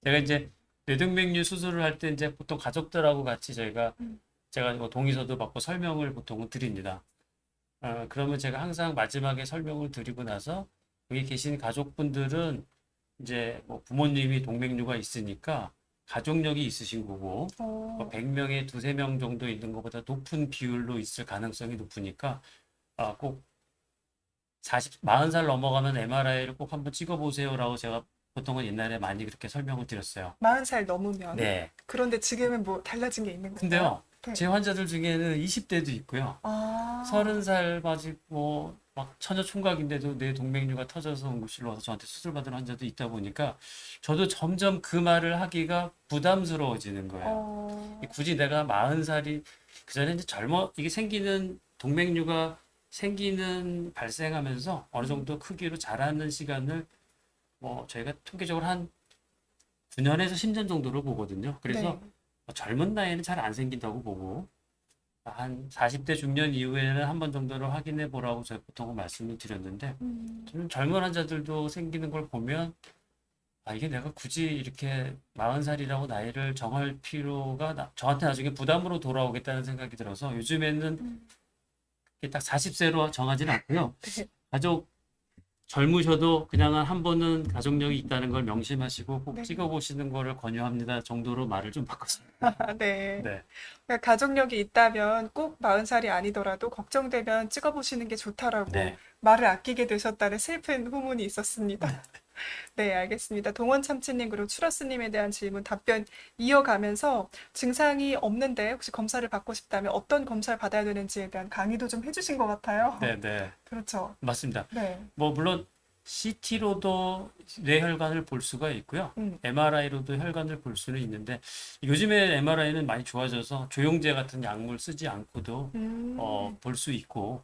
B: 제가 이제 뇌동맥류 수술을 할 때 이제 보통 가족들하고 같이 제가 뭐 동의서도 받고 설명을 보통은 드립니다. 그러면 제가 항상 마지막에 설명을 드리고 나서 여기 계신 가족분들은 이제 뭐 부모님이 동맥류가 있으니까 가족력이 있으신 거고
A: 어,
B: 100명에 두세 명 정도 있는 것보다 높은 비율로 있을 가능성이 높으니까 꼭 40살 넘어가면 MRI를 꼭 한번 찍어보세요라고 제가 보통은 옛날에 많이 그렇게 설명을 드렸어요.
A: 40살 넘으면.
B: 네.
A: 그런데 지금은 뭐 달라진 게 있는 건가요?
B: 근데요,
A: 네.
B: 제 환자들 중에는 20대도 있고요.
A: 아,
B: 30살 맞고 막 처녀 총각인데도 뇌 동맥류가 터져서 응급실로 와서 저한테 수술 받은 환자도 있다 보니까 저도 점점 그 말을 하기가 부담스러워지는 거예요.
A: 어,
B: 굳이 내가 40살이 그전에 이제 이게 동맥류가 발생하면서 어느 정도 크기로 자라는 시간을 뭐 저희가 통계적으로 한 9년에서 10년 정도를 보거든요. 그래서
A: 네.
B: 젊은 나이에는 잘 안 생긴다고 보고 한 40대 중년 이후에는 한 번 정도는 확인해 보라고 제가 보통 말씀을 드렸는데 저는 젊은 환자들도 생기는 걸 보면 이게 내가 굳이 이렇게 40살이라고 나이를 정할 필요가 저한테 나중에 부담으로 돌아오겠다는 생각이 들어서 요즘에는 이게 딱 40세로 정하지는 않고요.
A: 네.
B: 가족 젊으셔도 그냥 한 번은 가족력이 있다는 걸 명심하시고 꼭
A: 네.
B: 찍어보시는 거를 권유합니다 정도로 말을 좀 바꿨습니다.
A: 네.
B: 네.
A: 그러니까 가족력이 있다면 꼭 40살이 아니더라도 걱정되면 찍어보시는 게 좋다라고
B: 네.
A: 말을 아끼게 되셨다는 슬픈 후문이 있었습니다. 네, 알겠습니다. 동원 참치님 그리고 추러스님에 대한 질문 답변 이어가면서 증상이 없는데 혹시 검사를 받고 싶다면 어떤 검사를 받아야 되는지에 대한 강의도 좀 해주신 것 같아요.
B: 네.
A: 그렇죠.
B: 맞습니다.
A: 네.
B: 뭐 물론 CT로도 뇌혈관을 볼 수가 있고요. MRI로도 혈관을 볼 수는 있는데 요즘에 MRI는 많이 좋아져서 조영제 같은 약물 쓰지 않고도 볼 수 있고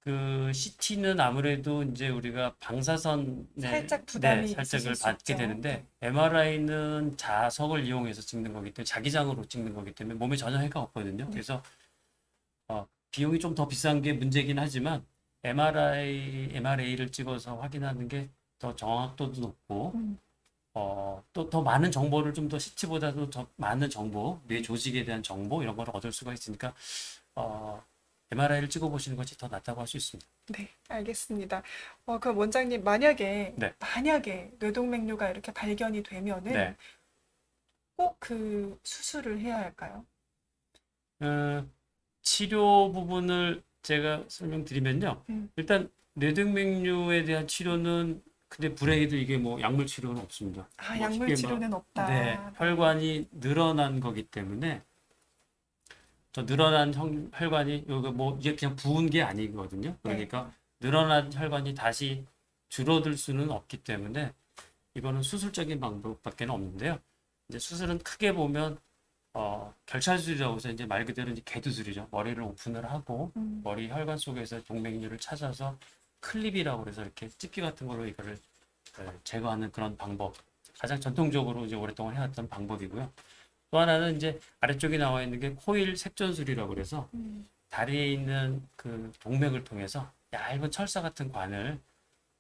B: 그 CT는 아무래도 이제 우리가 방사선에
A: 살짝 부담이
B: 살짝을
A: 있으실 수
B: 받게
A: 있죠.
B: 되는데 MRI는 자석을 이용해서 찍는 거기 때문에 자기장으로 찍는 거기 때문에 몸에 전혀 해가 없거든요. 그래서 비용이 좀 더 비싼 게 문제긴 하지만 MRA를 찍어서 확인하는 게 더 정확도도 높고 또 더 많은 정보를 좀 더 CT보다도 더 많은 정보, 뇌 조직에 대한 정보 이런 걸 얻을 수가 있으니까 MRI를 찍어보시는 것이 더 낫다고 할 수 있습니다.
A: 네, 알겠습니다. 그럼 원장님 만약에
B: 네.
A: 뇌동맥류가 이렇게 발견이 되면은
B: 네.
A: 꼭 그 수술을 해야 할까요?
B: 치료 부분을 제가 설명드리면요. 일단 뇌동맥류에 대한 치료는 근데 불행히도 이게 뭐 약물 치료는 없습니다. 뭐
A: 약물
B: 쉽게
A: 치료는 없다.
B: 네, 혈관이 늘어난 거기 때문에 저 늘어난 혈관이 요거 뭐 이게 그냥 부은 게 아니거든요. 그러니까 늘어난 혈관이 다시 줄어들 수는 없기 때문에 이거는 수술적인 방법밖에 없는데요. 이제 수술은 크게 보면 결찰술이라고 해서 이제 말 그대로 이제 개두술이죠. 머리를 오픈을 하고 머리 혈관 속에서 동맥류를 찾아서 클립이라고 해서 이렇게 집게 같은 걸로 이거를 제거하는 그런 방법. 가장 전통적으로 이제 오랫동안 해왔던 방법이고요. 또 하나는 이제 아래쪽에 나와 있는 게 코일 색전술이라고 그래서 다리에 있는 그 동맥을 통해서 얇은 철사 같은 관을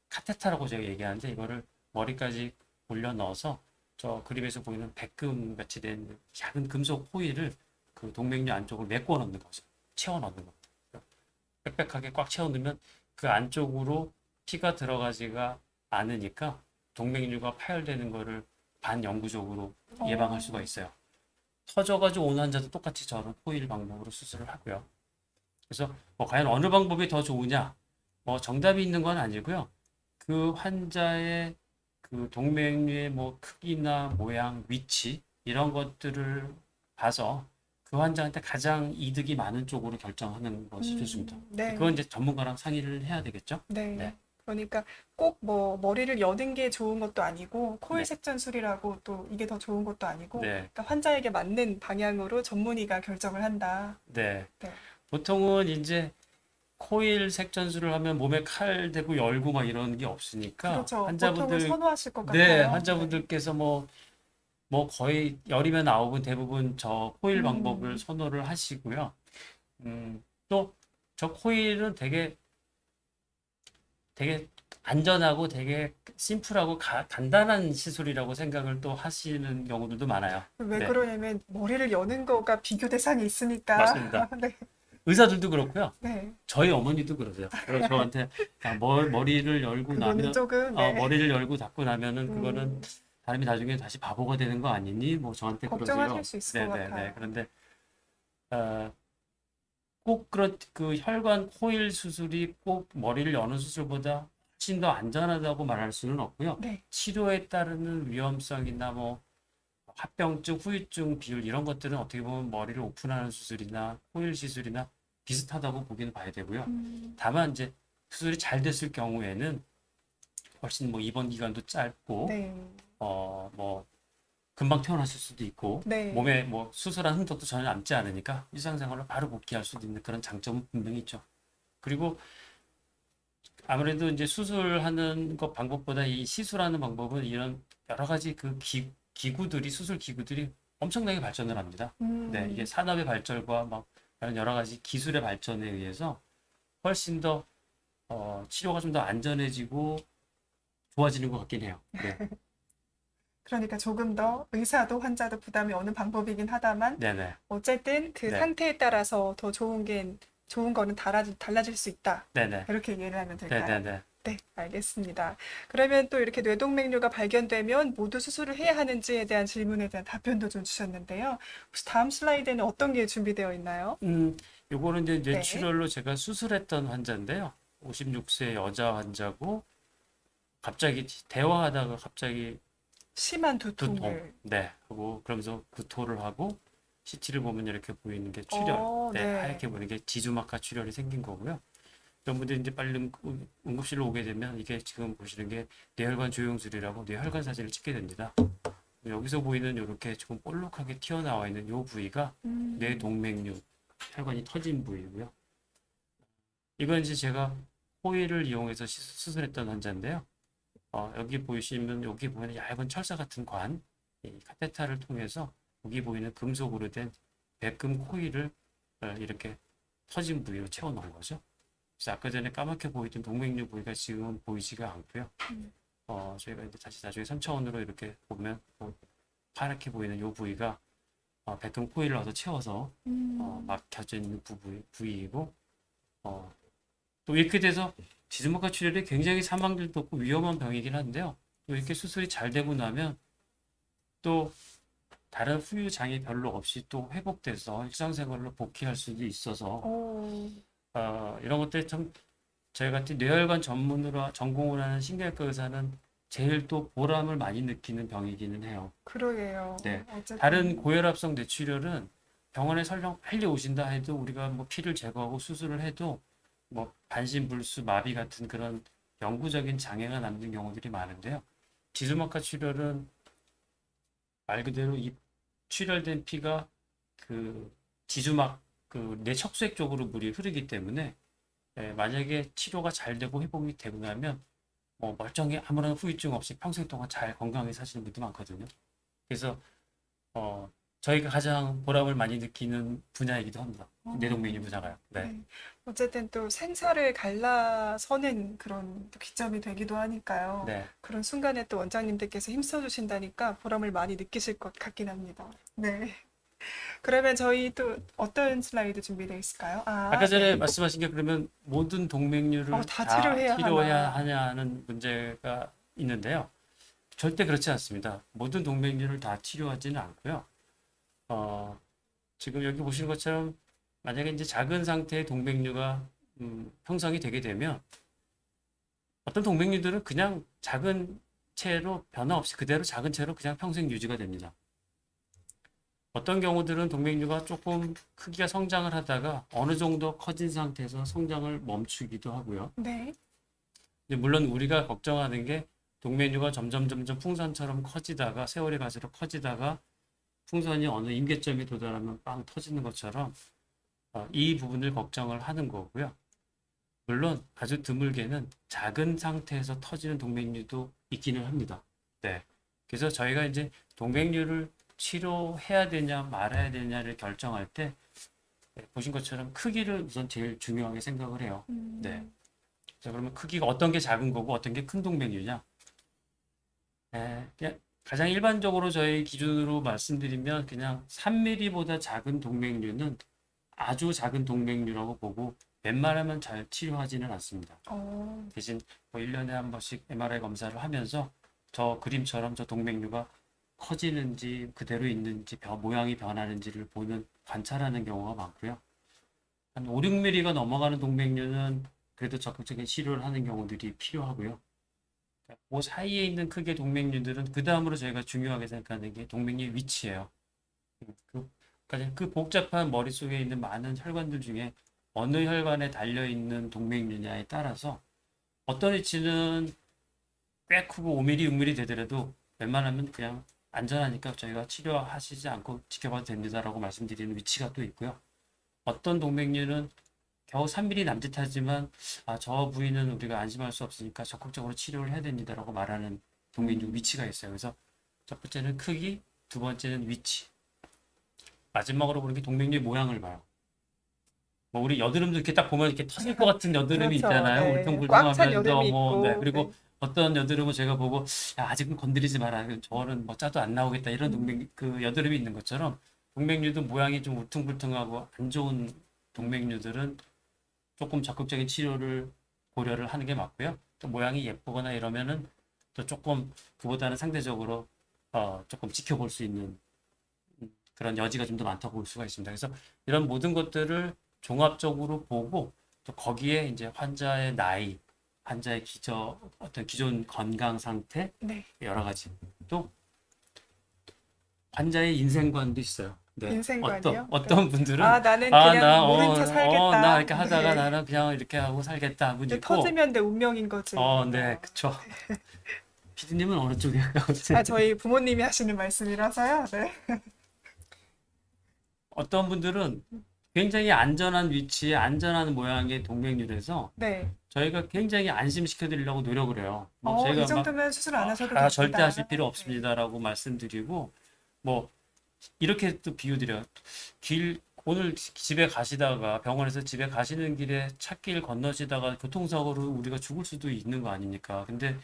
B: 카테터라고 제가 얘기하는데 이거를 머리까지 올려 넣어서 저 그림에서 보이는 백금 같이 된 작은 금속 호일을 그 동맥류 안쪽으로 메꿔 넣는 거죠. 채워 넣는 겁니다. 빽빽하게 꽉 채워놓으면 그 안쪽으로 피가 들어가지가 않으니까 동맥류가 파열되는 거를 반영구적으로 예방할 수가 있어요. 터져가지고 온 환자도 똑같이 저런 코일 방법으로 수술을 하고요. 그래서 뭐 과연 어느 방법이 더 좋으냐? 뭐 정답이 있는 건 아니고요. 그 환자의 그 동맥류의 뭐 크기나 모양, 위치 이런 것들을 봐서 그 환자한테 가장 이득이 많은 쪽으로 결정하는 것이 좋습니다.
A: 네.
B: 그건 이제 전문가랑 상의를 해야 되겠죠?
A: 네.
B: 네.
A: 그러니까 꼭 뭐 머리를 여는 게 좋은 것도 아니고 코일
B: 네.
A: 색전술이라고 또 이게 더 좋은 것도 아니고
B: 네.
A: 그러니까 환자에게 맞는 방향으로 전문의가 결정을 한다.
B: 네.
A: 네.
B: 보통은 이제 코일 색전술을 하면 몸에 칼 대고 열고 막 이런 게 없으니까
A: 그렇죠. 보통은
B: 환자분들
A: 선호하실 것
B: 네,
A: 같아요. 네.
B: 환자분들께서 뭐 거의 열이면 9은 대부분 저 코일 방법을
A: 음.
B: 선호를 하시고요. 또 저 코일은 되게 안전하고 되게 심플하고 간단한 시술이라고 생각을 또 하시는 경우들도 많아요.
A: 왜
B: 네,
A: 그러냐면 머리를 여는 거가 비교 대상이 있으니까.
B: 맞습니다.
A: 네.
B: 의사들도 그렇고요.
A: 네.
B: 저희 어머니도 그러세요. 그래서 저한테 머리를 열고
A: 그거는
B: 나면
A: 조금 네.
B: 머리를 열고 닫고 나면은
A: 음,
B: 그거는 사람이 나중에 다시 바보가 되는 거 아니니? 뭐 저한테
A: 걱정하실
B: 그러세요.
A: 수 있을 것
B: 네네네.
A: 같아요.
B: 그런데 어, 꼭 그런 그 혈관 코일 수술이 꼭 머리를 여는 수술보다 훨씬 더 안전하다고 말할 수는 없고요.
A: 네.
B: 치료에 따르는 위험성이나 뭐 합병증, 후유증 비율 이런 것들은 어떻게 보면 머리를 오픈하는 수술이나 코일 시술이나 비슷하다고 보기는 봐야 되고요. 다만 이제 수술이 잘 됐을 경우에는 훨씬 뭐 입원 기간도 짧고
A: 네.
B: 뭐 금방 퇴원하실 수도 있고
A: 네.
B: 몸에 뭐 수술한 흔적도 전혀 남지 않으니까 일상생활로 바로 복귀할 수도 있는 그런 장점은 분명히 있죠. 그리고 아무래도 이제 수술하는 것 방법보다 이 시술하는 방법은 이런 여러 가지 그 기구들이 수술 기구들이 엄청나게 발전을 합니다. 네, 이게 산업의 발전과 막 이런 여러 가지 기술의 발전에 의해서 훨씬 더 치료가 좀 더 안전해지고 좋아지는 것 같긴 해요. 네,
A: 그러니까 조금 더 의사도 환자도 부담이 오는 방법이긴 하다만
B: 네네,
A: 어쨌든 그
B: 네,
A: 상태에 따라서 더 좋은 거는 달라질 수 있다.
B: 네네,
A: 이렇게 이해를 하면 될까요?
B: 네네네.
A: 네, 알겠습니다. 그러면 또 이렇게 뇌동맥류가 발견되면 모두 수술을 해야 하는지에 대한 질문에 대한 답변도 좀 주셨는데요. 혹시 다음 슬라이드에는 어떤 게 준비되어 있나요?
B: 요거는 이제
A: 네.
B: 뇌출혈로 제가 수술했던 환자인데요. 56세 여자 환자고 갑자기 대화하다가 갑자기
A: 심한
B: 두통,
A: 두통을.
B: 네, 하고 그러면서 구토를 하고 CT를 보면 이렇게 보이는 게 출혈, 네,
A: 네.
B: 하얗게 보이는 게 지주막하 출혈이 생긴 거고요. 이런 분들이 이제 빨리 응급실로 오게 되면 이게 지금 보시는 게 뇌혈관 조영술이라고 뇌혈관 사진을 찍게 됩니다. 여기서 보이는 이렇게 조금 볼록하게 튀어나와 있는 이 부위가 뇌동맥류, 혈관이 터진 부위고요. 이건 이제 제가 호일을 이용해서 수술했던 환자인데요. 여기 보시면 여기 보이는 얇은 철사 같은 관, 이 카테터를 통해서 여기 보이는 금속으로 된 백금 코일을 이렇게 터진 부위로 채워 넣은 거죠. 그래서 아까 전에 까맣게 보이던 동맥류 부위가 지금 보이지가 않고요. 저희가 이제 다시 나중에 3차원으로 이렇게 보면 파랗게 보이는 이 부위가 백금 코일을 넣어서 채워서 막혀져 있는 부위이고 또 이렇게 돼서 지주막하 출혈이 굉장히 사망률도 높고 위험한 병이긴 한데요. 또 이렇게 수술이 잘 되고 나면 또 다른 후유 장애 별로 없이 또 회복돼서 일상생활로 복귀할 수도 있어서
A: 오,
B: 이런 것들 참 저희 같은 뇌혈관 전문으로 전공을 하는 신경외과 의사는 제일 또 보람을 많이 느끼는 병이기는 해요.
A: 그러게요.
B: 네.
A: 어쨌든
B: 다른 고혈압성 뇌출혈은 병원에 설령 빨리 오신다 해도 우리가 뭐 피를 제거하고 수술을 해도 뭐 반신불수, 마비 같은 그런 영구적인 장애가 남는 경우들이 많은데요. 지주막하 출혈은 말 그대로 이 출혈된 피가 그 지주막 그 뇌 척수액 쪽으로 물이 흐르기 때문에 만약에 치료가 잘 되고 회복이 되고 나면 뭐 멀쩡히 아무런 후유증 없이 평생 동안 잘 건강하게 사시는 분도 많거든요. 그래서 저희가 가장 보람을 많이 느끼는 분야이기도 합니다. 뇌동맥류 분야가요. 네.
A: 네. 어쨌든 또 생사를 갈라서는 그런 또 기점이 되기도 하니까요.
B: 네.
A: 그런 순간에 또 원장님들께서 힘써 주신다니까 보람을 많이 느끼실 것 같긴 합니다. 네. 그러면 저희 또 어떤 슬라이드 준비되어 있을까요?
B: 아까
A: 아, 네.
B: 전에 말씀하신 게 그러면 모든 동맥류를
A: 다
B: 다
A: 치료해야
B: 치료해야
A: 하나.
B: 하냐는 문제가 있는데요. 절대 그렇지 않습니다. 모든 동맥류를 다 치료하지는 않고요. 어, 지금 여기 보시는 것처럼 만약에 이제 작은 상태의 동맥류가 형성이 되게 되면 어떤 동맥류들은 그냥 작은 채로 변화 없이 그대로 작은 채로 그냥 평생 유지가 됩니다. 어떤 경우들은 동맥류가 조금 크기가 성장을 하다가 어느 정도 커진 상태에서 성장을 멈추기도 하고요.
A: 네.
B: 근데 물론 우리가 걱정하는 게 동맥류가 점점 풍선처럼 커지다가 세월이 갈수록 커지다가 풍선이 어느 임계점에 도달하면 빵 터지는 것처럼 이 부분을 걱정을 하는 거고요. 물론 아주 드물게는 작은 상태에서 터지는 동맥류도 있기는 합니다. 네. 그래서 저희가 이제 동맥류를 치료해야 되냐 말아야 되냐를 결정할 때 보신 것처럼 크기를 우선 제일 중요하게 생각을 해요. 네. 자, 그러면 크기가 어떤 게 작은 거고 어떤 게 큰 동맥류냐? 그냥 가장 일반적으로 저희 기준으로 말씀드리면 그냥 3mm보다 작은 동맥류는 아주 작은 동맥류라고 보고 웬만하면 잘 치료하지는 않습니다. 대신 뭐 1년에 한 번씩 MRI 검사를 하면서 저 그림처럼 저 동맥류가 커지는지 그대로 있는지 모양이 변하는지를 보는 관찰하는 경우가 많고요. 한 5, 6mm가 넘어가는 동맥류는 그래도 적극적인 치료를 하는 경우들이 필요하고요. 그 사이에 있는 크기의 동맥류들은 그 다음으로 저희가 중요하게 생각하는 게 동맥류의 위치예요. 그 복잡한 머릿속에 있는 많은 혈관들 중에 어느 혈관에 달려있는 동맥류냐에 따라서 어떤 위치는 꽤 크고 5mm, 6mm 되더라도 웬만하면 그냥 안전하니까 저희가 치료하시지 않고 지켜봐도 됩니다라고 말씀드리는 위치가 또 있고요. 어떤 동맥류는 겨우 3mm 남짓하지만 저 부위는 우리가 안심할 수 없으니까 적극적으로 치료를 해야 됩니다라고 말하는 동맥류 위치가 있어요. 그래서 첫 번째는 크기, 두 번째는 위치, 마지막으로 보는 게 동맥류의 모양을 봐요. 뭐 우리 여드름도 이렇게 딱 보면 이렇게 터질 것 같은 여드름이
A: 그렇죠.
B: 있잖아요.
A: 네. 꽉 찬
B: 울퉁불퉁하면서
A: 여드름이
B: 뭐 네.
A: 있고,
B: 그리고
A: 네.
B: 어떤 여드름은 제가 보고 아직은 건드리지 마라. 저는 뭐 짜도 안 나오겠다. 이런 그 여드름이 있는 것처럼 동맥류도 모양이 좀 울퉁불퉁하고 안 좋은 동맥류들은 조금 적극적인 치료를 고려를 하는 게 맞고요. 또 모양이 예쁘거나 이러면은 또 조금 그보다는 상대적으로 조금 지켜볼 수 있는 그런 여지가 좀 더 많다고 볼 수가 있습니다. 그래서 이런 모든 것들을 종합적으로 보고 또 거기에 이제 환자의 나이, 환자의 어떤 기존 건강 상태
A: 네.
B: 여러 가지 또 환자의 인생관도 있어요. 네.
A: 인생관이요?
B: 어떤 분들은
A: 나는 그냥 모른 척
B: 나
A: 살겠다.
B: 이렇게 하다가
A: 네.
B: 나는 그냥 이렇게 하고 살겠다 하고
A: 근데
B: 있고
A: 터지면 내 운명인 거지.
B: 네, 그쵸. 피디님은 어느 쪽에 가까우세요?
A: 저희 부모님이 하시는 말씀이라서요. 네.
B: 어떤 분들은 굉장히 안전한 위치에 안전한 모양의 동맥류라서
A: 네.
B: 저희가 굉장히 안심시켜 드리려고 노력을 해요. 뭐
A: 이
B: 저희가 막
A: 정도면 수술 안 하셔도 됩니다.
B: 절대 하실 필요
A: 네.
B: 없습니다라고 말씀드리고 뭐 이렇게 또 비유드려요. 오늘 집에 가시다가 병원에서 집에 가시는 길에 찻길 건너시다가 교통사고로 우리가 죽을 수도 있는 거 아닙니까? 근데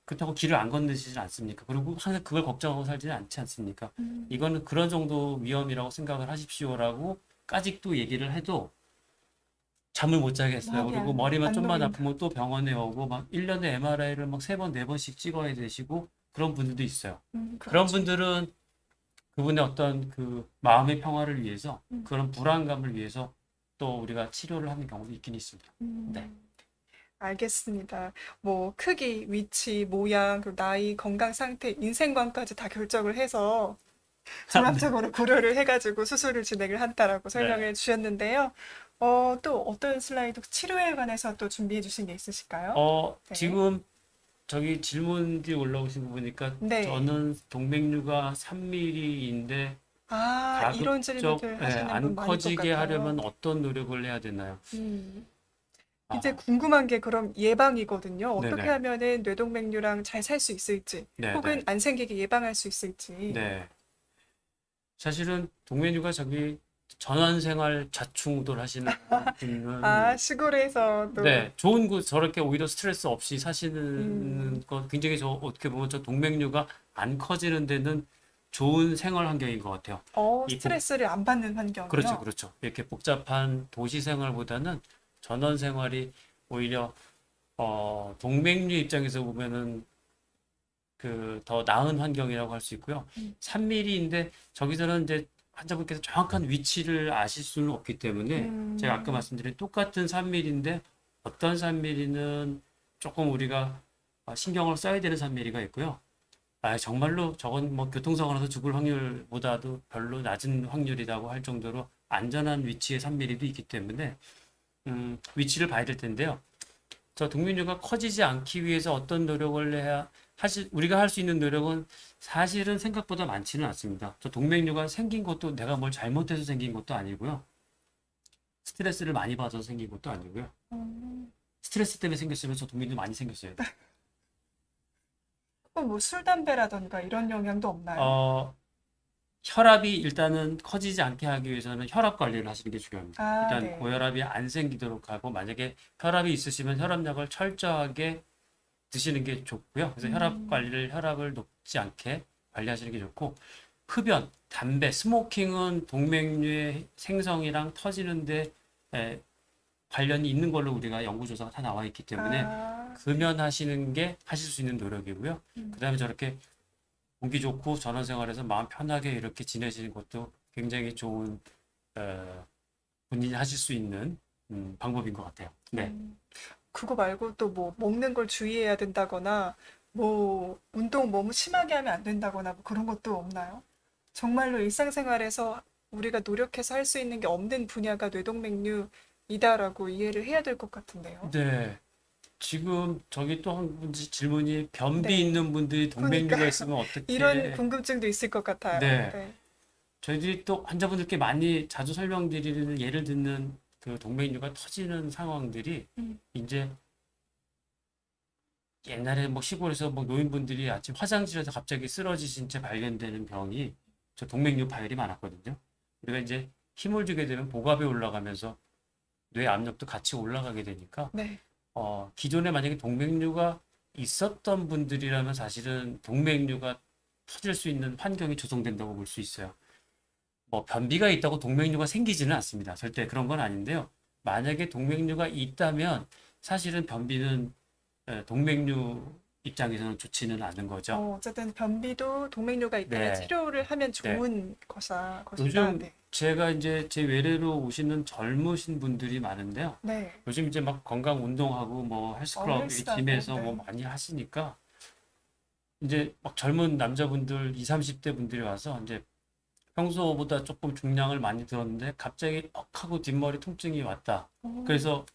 B: 그렇다고 길을 안 건너시지 않습니까? 그리고 항상 그걸 걱정하고 살지는 않지 않습니까? 이거는 그런 정도 위험이라고 생각을 하십시오라고까지 또 얘기를 해도 잠을 못 자겠어요.
A: 마음이
B: 그리고
A: 안
B: 머리만 좀만
A: 놓인다.
B: 아프면 또 병원에 오고 막 1년에 MRI를 막 3번, 4번씩 찍어야 되시고 그런 분들도 있어요. 그런
A: 그렇죠.
B: 분들은 그분의 어떤 그 마음의 평화를 위해서 그런 불안감을 위해서 또 우리가 치료를 하는 경우도 있긴 있습니다. 네.
A: 알겠습니다. 뭐 크기, 위치, 모양, 그리고 나이, 건강 상태, 인생관까지 다 결정을 해서 종합적으로 고려를 해가지고 수술을 진행을 한다라고 설명해 주셨는데요. 또 어떤 슬라이드 치료에 관해서 또 준비해 주신 게 있으실까요? 네.
B: 지금 저기 질문이 올라오신 거 보니까
A: 네.
B: 저는 동맥류가 3mm인데
A: 이런
B: 가급적
A: 질문을 하시는 분
B: 안
A: 많을 것
B: 커지게
A: 같아요.
B: 하려면 어떤 노력을 해야 되나요?
A: 이제
B: 아,
A: 궁금한 게 그럼 예방이거든요. 어떻게
B: 네네.
A: 하면은 뇌동맥류랑 잘 살 수 있을지,
B: 네,
A: 혹은
B: 네.
A: 안 생기게 예방할 수 있을지.
B: 네. 사실은 동맥류가 저기 전환생활 자충우돌 하시는 분은
A: 시골에서도.
B: 네, 좋은 곳 저렇게 오히려 스트레스 없이
A: 음,
B: 사시는 거 굉장히 어떻게 보면 저 동맥류가 안 커지는 데는 좋은 생활 환경인 것 같아요. 이
A: 스트레스를 안 받는
B: 그렇죠,
A: 환경이요.
B: 그렇죠. 이렇게 복잡한 도시 생활보다는 전원 생활이 오히려 동맥류 입장에서 보면은 그 더 나은 환경이라고 할 수 있고요.
A: 음.
B: 3mm인데 저기서는 이제 환자분께서 정확한 위치를 아실 수는 없기 때문에 제가 아까
A: 음,
B: 말씀드린 똑같은 3mm인데 어떤 3mm는 조금 우리가 신경을 써야 되는 3mm가 있고요. 정말로 저건 뭐 교통사고 나서 죽을 확률보다도 별로 낮은 확률이라고 할 정도로 안전한 위치의 3mm도 있기 때문에 위치를 봐야 될 텐데요. 저 동맥류가 커지지 않기 위해서 어떤 노력을 해야 우리가 할 수 있는 노력은 사실은 생각보다 많지는 않습니다. 저 동맥류가 생긴 것도 내가 뭘 잘못해서 생긴 것도 아니고요. 스트레스를 많이 받아서 생긴 것도 아니고요.
A: 음.
B: 스트레스 때문에 생겼으면 저 동맥류 많이 생겼어요.
A: 그럼 뭐 술, 담배라던가 이런 영향도 없나요?
B: 어, 혈압이 일단은 커지지 않게 하기 위해서는 혈압 관리를 하시는 게 중요합니다.
A: 아,
B: 일단
A: 네.
B: 고혈압이 안 생기도록 하고 만약에 혈압이 있으시면 혈압약을 철저하게 드시는 게 좋고요. 그래서
A: 음,
B: 혈압을 높지 않게 관리하시는 게 좋고, 흡연, 담배, 스모킹은 동맥류의 생성이랑 터지는데 에, 관련이 있는 걸로 우리가 연구조사가 다 나와 있기 때문에
A: 네.
B: 금연하시는 게 하실 수 있는 노력이고요.
A: 음,
B: 그다음에 저렇게 공기 좋고 전원 생활에서 마음 편하게 이렇게 지내시는 것도 굉장히 좋은 본인이 하실 수 있는 방법인 것 같아요. 네.
A: 음. 그거 말고 또 뭐 먹는 걸 주의해야 된다거나 뭐 운동 너무 심하게 하면 안 된다거나 뭐 그런 것도 없나요? 정말로 일상생활에서 우리가 노력해서 할 수 있는 게 없는 분야가 뇌동맥류이다라고 이해를 해야 될 것 같은데요.
B: 네. 지금 저기 또 한 분지 질문이 변비
A: 네.
B: 있는 분들이
A: 그러니까
B: 동맥류가 있으면
A: 이런
B: 어떻게
A: 궁금증도 있을 것 같아요.
B: 네.
A: 네.
B: 저희들이 또 환자분들께 많이 자주 설명드리는 예를 듣는 그 동맥류가 터지는 상황들이
A: 음,
B: 이제 옛날에 뭐 시골에서 뭐 노인분들이 아침 화장실에서 갑자기 쓰러지신 채 발견되는 병이 저 동맥류 파열이 많았거든요. 우리가 이제 힘을 주게 되면 복압이 올라가면서 뇌 압력도 같이 올라가게 되니까
A: 네.
B: 기존에 만약에 동맥류가 있었던 분들이라면 사실은 동맥류가 터질 수 있는 환경이 조성된다고 볼 수 있어요. 뭐 변비가 있다고 동맥류가 생기지는 않습니다. 절대 그런 건 아닌데요. 만약에 동맥류가 있다면 사실은 변비는 동맥류 입장에서는 좋지는 않은 거죠.
A: 어쨌든 변비도 동맥류가 있다면
B: 네,
A: 치료를 하면
B: 네.
A: 좋은 것이다.
B: 요즘
A: 네.
B: 제가 이제 제 외래로 오시는 젊으신 분들이 많은데요.
A: 네.
B: 요즘 이제 막 건강 운동하고 뭐 헬스클럽 이
A: 헬스하고,
B: 짐에서 뭐
A: 네.
B: 많이 하시니까 이제 막 젊은 남자분들 20, 30대 분들이 와서 이제 평소보다 조금 중량을 많이 들었는데 갑자기 억 하고 뒷머리 통증이 왔다.
A: 오,
B: 그래서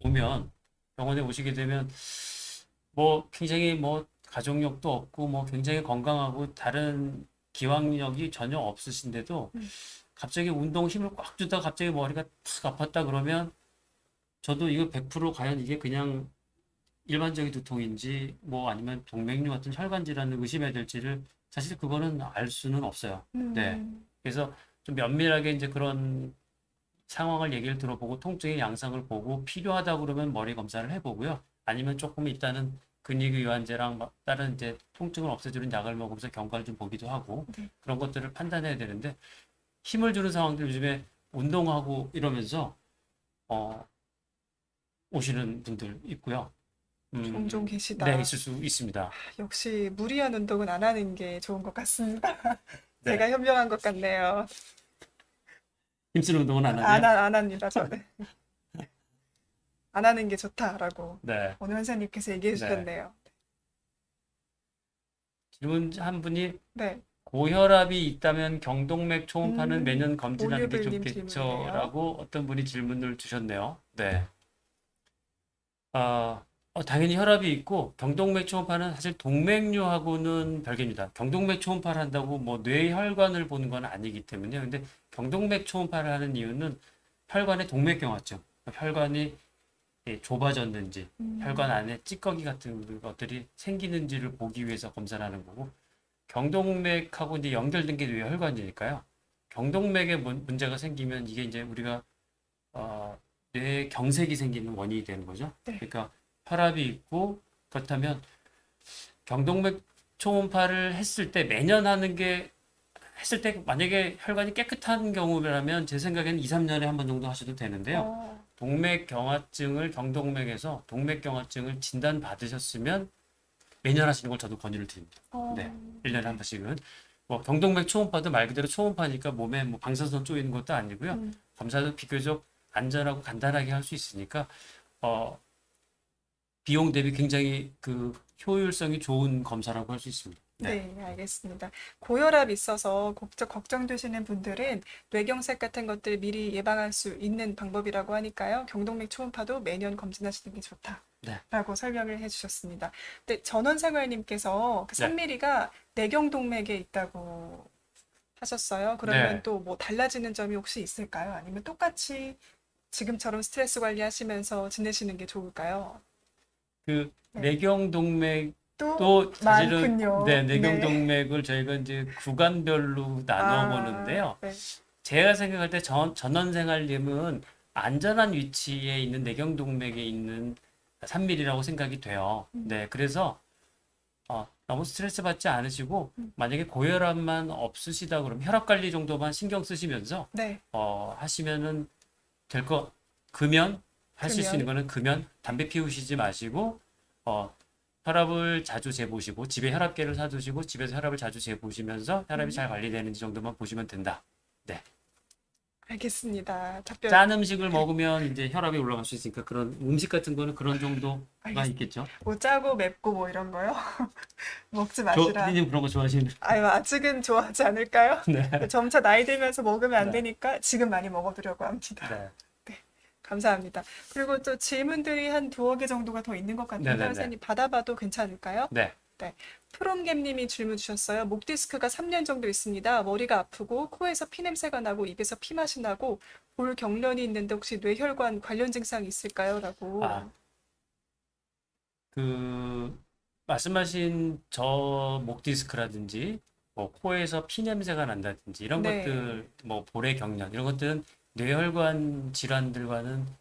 B: 오면 병원에 오시게 되면 뭐 굉장히 뭐 가족력도 없고 뭐 굉장히 건강하고 다른 기왕력이 전혀 없으신데도
A: 음,
B: 갑자기 운동 힘을 꽉 주다가 갑자기 머리가 탁 아팠다 그러면 저도 이거 100% 과연 이게 그냥 일반적인 두통인지 뭐 아니면 동맥류 같은 혈관 질환을 의심해야 될지를 사실 그거는 알 수는 없어요. 네.
A: 음,
B: 그래서 좀 면밀하게 이제 그런 상황을 얘기를 들어보고 통증의 양상을 보고 필요하다 그러면 머리 검사를 해보고요. 아니면 조금 일단은 근육이완제랑 다른 이제 통증을 없애주는 약을 먹으면서 경과를 좀 보기도 하고
A: 네.
B: 그런 것들을 판단해야 되는데 힘을 주는 상황들 요즘에 운동하고 이러면서 어, 오시는 분들 있고요.
A: 종종
B: 네,
A: 계시다.
B: 있을 수 있습니다.
A: 역시 무리한 운동은 안 하는 게 좋은 것 같습니다.
B: 네.
A: 제가 현명한 것 같네요.
B: 힘쓰는 운동은 안 하세요?
A: 안 합니다, 저는. 안 하는 게 좋다라고
B: 네.
A: 오늘 선생님께서 얘기해
B: 네.
A: 주셨네요.
B: 질문 한 분이
A: 네.
B: 고혈압이 있다면 경동맥 초음파는 매년 검진하는 게
A: 올류블님 질문이네요.
B: 좋겠죠라고 어떤 분이 질문을 주셨네요. 네. 당연히 혈압이 있고 경동맥 초음파는 사실 동맥류하고는 별개입니다. 경동맥 초음파를 한다고 뭐 뇌혈관을 보는 건 아니기 때문에 근데 경동맥 초음파를 하는 이유는 혈관에 동맥경화증, 혈관이 좁아졌는지 혈관
A: 음,
B: 안에 찌꺼기 같은 것들이 생기는지를 보기 위해서 검사를 하는 거고 경동맥하고 이제 연결된 게 뇌혈관이니까요. 경동맥에 문제가 생기면 이게 이제 우리가 뇌에 경색이 생기는 원인이 되는 거죠.
A: 네.
B: 그러니까 혈압이 있고 그렇다면 경동맥 초음파를 했을 때 매년 하는 게 했을 때 만약에 혈관이 깨끗한 경우라면 제 생각에는 2, 3년에 한 번 정도 하셔도 되는데요.
A: 어,
B: 동맥경화증을 경동맥에서 동맥경화증을 진단 받으셨으면 매년 하시는 걸 저도 권유를 드립니다.
A: 어,
B: 네. 1년에 한 번씩은. 뭐 경동맥 초음파도 말 그대로 초음파니까 몸에 뭐 방사선 쪼이는 것도 아니고요.
A: 음,
B: 검사도 비교적 안전하고 간단하게 할 수 있으니까 어, 비용 대비 굉장히 그 효율성이 좋은 검사라고 할 수 있습니다. 네.
A: 네, 알겠습니다. 고혈압 있어서 걱정되시는 분들은 뇌경색 같은 것들 미리 예방할 수 있는 방법이라고 하니까요. 경동맥 초음파도 매년 검진하시는 게
B: 네.
A: 좋다라고 설명을 해주셨습니다. 근데 전원생활님께서 그
B: 네.
A: 3mm가 내경동맥에 있다고 하셨어요. 그러면
B: 네.
A: 또 뭐 달라지는 점이 혹시 있을까요? 아니면 똑같이 지금처럼 스트레스 관리하시면서 지내시는 게 좋을까요?
B: 그
A: 네. 또
B: 내경동맥도 사실은
A: 많군요.
B: 네,
A: 네.
B: 내경동맥을 저희가 이제 구간별로 나눠 보는데요.
A: 네.
B: 제가 생각할 때 전원생활님은 안전한 위치에 있는 내경동맥에 있는 3mm라고 생각이 돼요. 네, 그래서 너무 스트레스 받지 않으시고 만약에 고혈압만 없으시다 그러면 혈압 관리 정도만 신경 쓰시면서
A: 네.
B: 하시면은 될 거. 금연 하실 수 있는
A: 금연.
B: 거는 금연, 담배 피우시지 마시고 혈압을 자주 재보시고 집에 혈압계를 사두시고 집에서 혈압을 자주 재보시면서 혈압이 잘 관리되는지 정도만 보시면 된다. 네.
A: 알겠습니다. 답변
B: 짠 음식을 먹으면 이제 혈압이 올라갈 수 있으니까 그런 음식 같은 거는 그런 정도가
A: 알겠습니다.
B: 있겠죠.
A: 뭐 짜고 맵고 뭐 이런 거요? 먹지
B: 저
A: 마시라.
B: 피디님 그런 거 좋아하시는.
A: 아유, 아직은 좋아하지 않을까요?
B: 네.
A: 점차 나이 들면서 먹으면 안
B: 네.
A: 되니까 지금 많이 먹어두려고 합니다.
B: 네.
A: 네, 감사합니다. 그리고 또 질문들이 한 두어 개 정도가 더 있는 것 같은데
B: 네네네.
A: 선생님 받아봐도 괜찮을까요?
B: 네.
A: 네. 프롬gem님이 질문 주셨어요. 목 디스크가 3년 정도 있습니다. 머리가 아프고 코에서 피 냄새가 나고 입에서 피 맛이 나고 볼 경련이 있는데 혹시 뇌혈관 관련 증상이 있을까요? 라고.
B: 아, 그 말씀하신 저 목 디스크라든지 뭐 코에서 피 냄새가 난다든지 이런
A: 네.
B: 것들 뭐 볼의 경련 이런 것들은 뇌혈관 질환들과는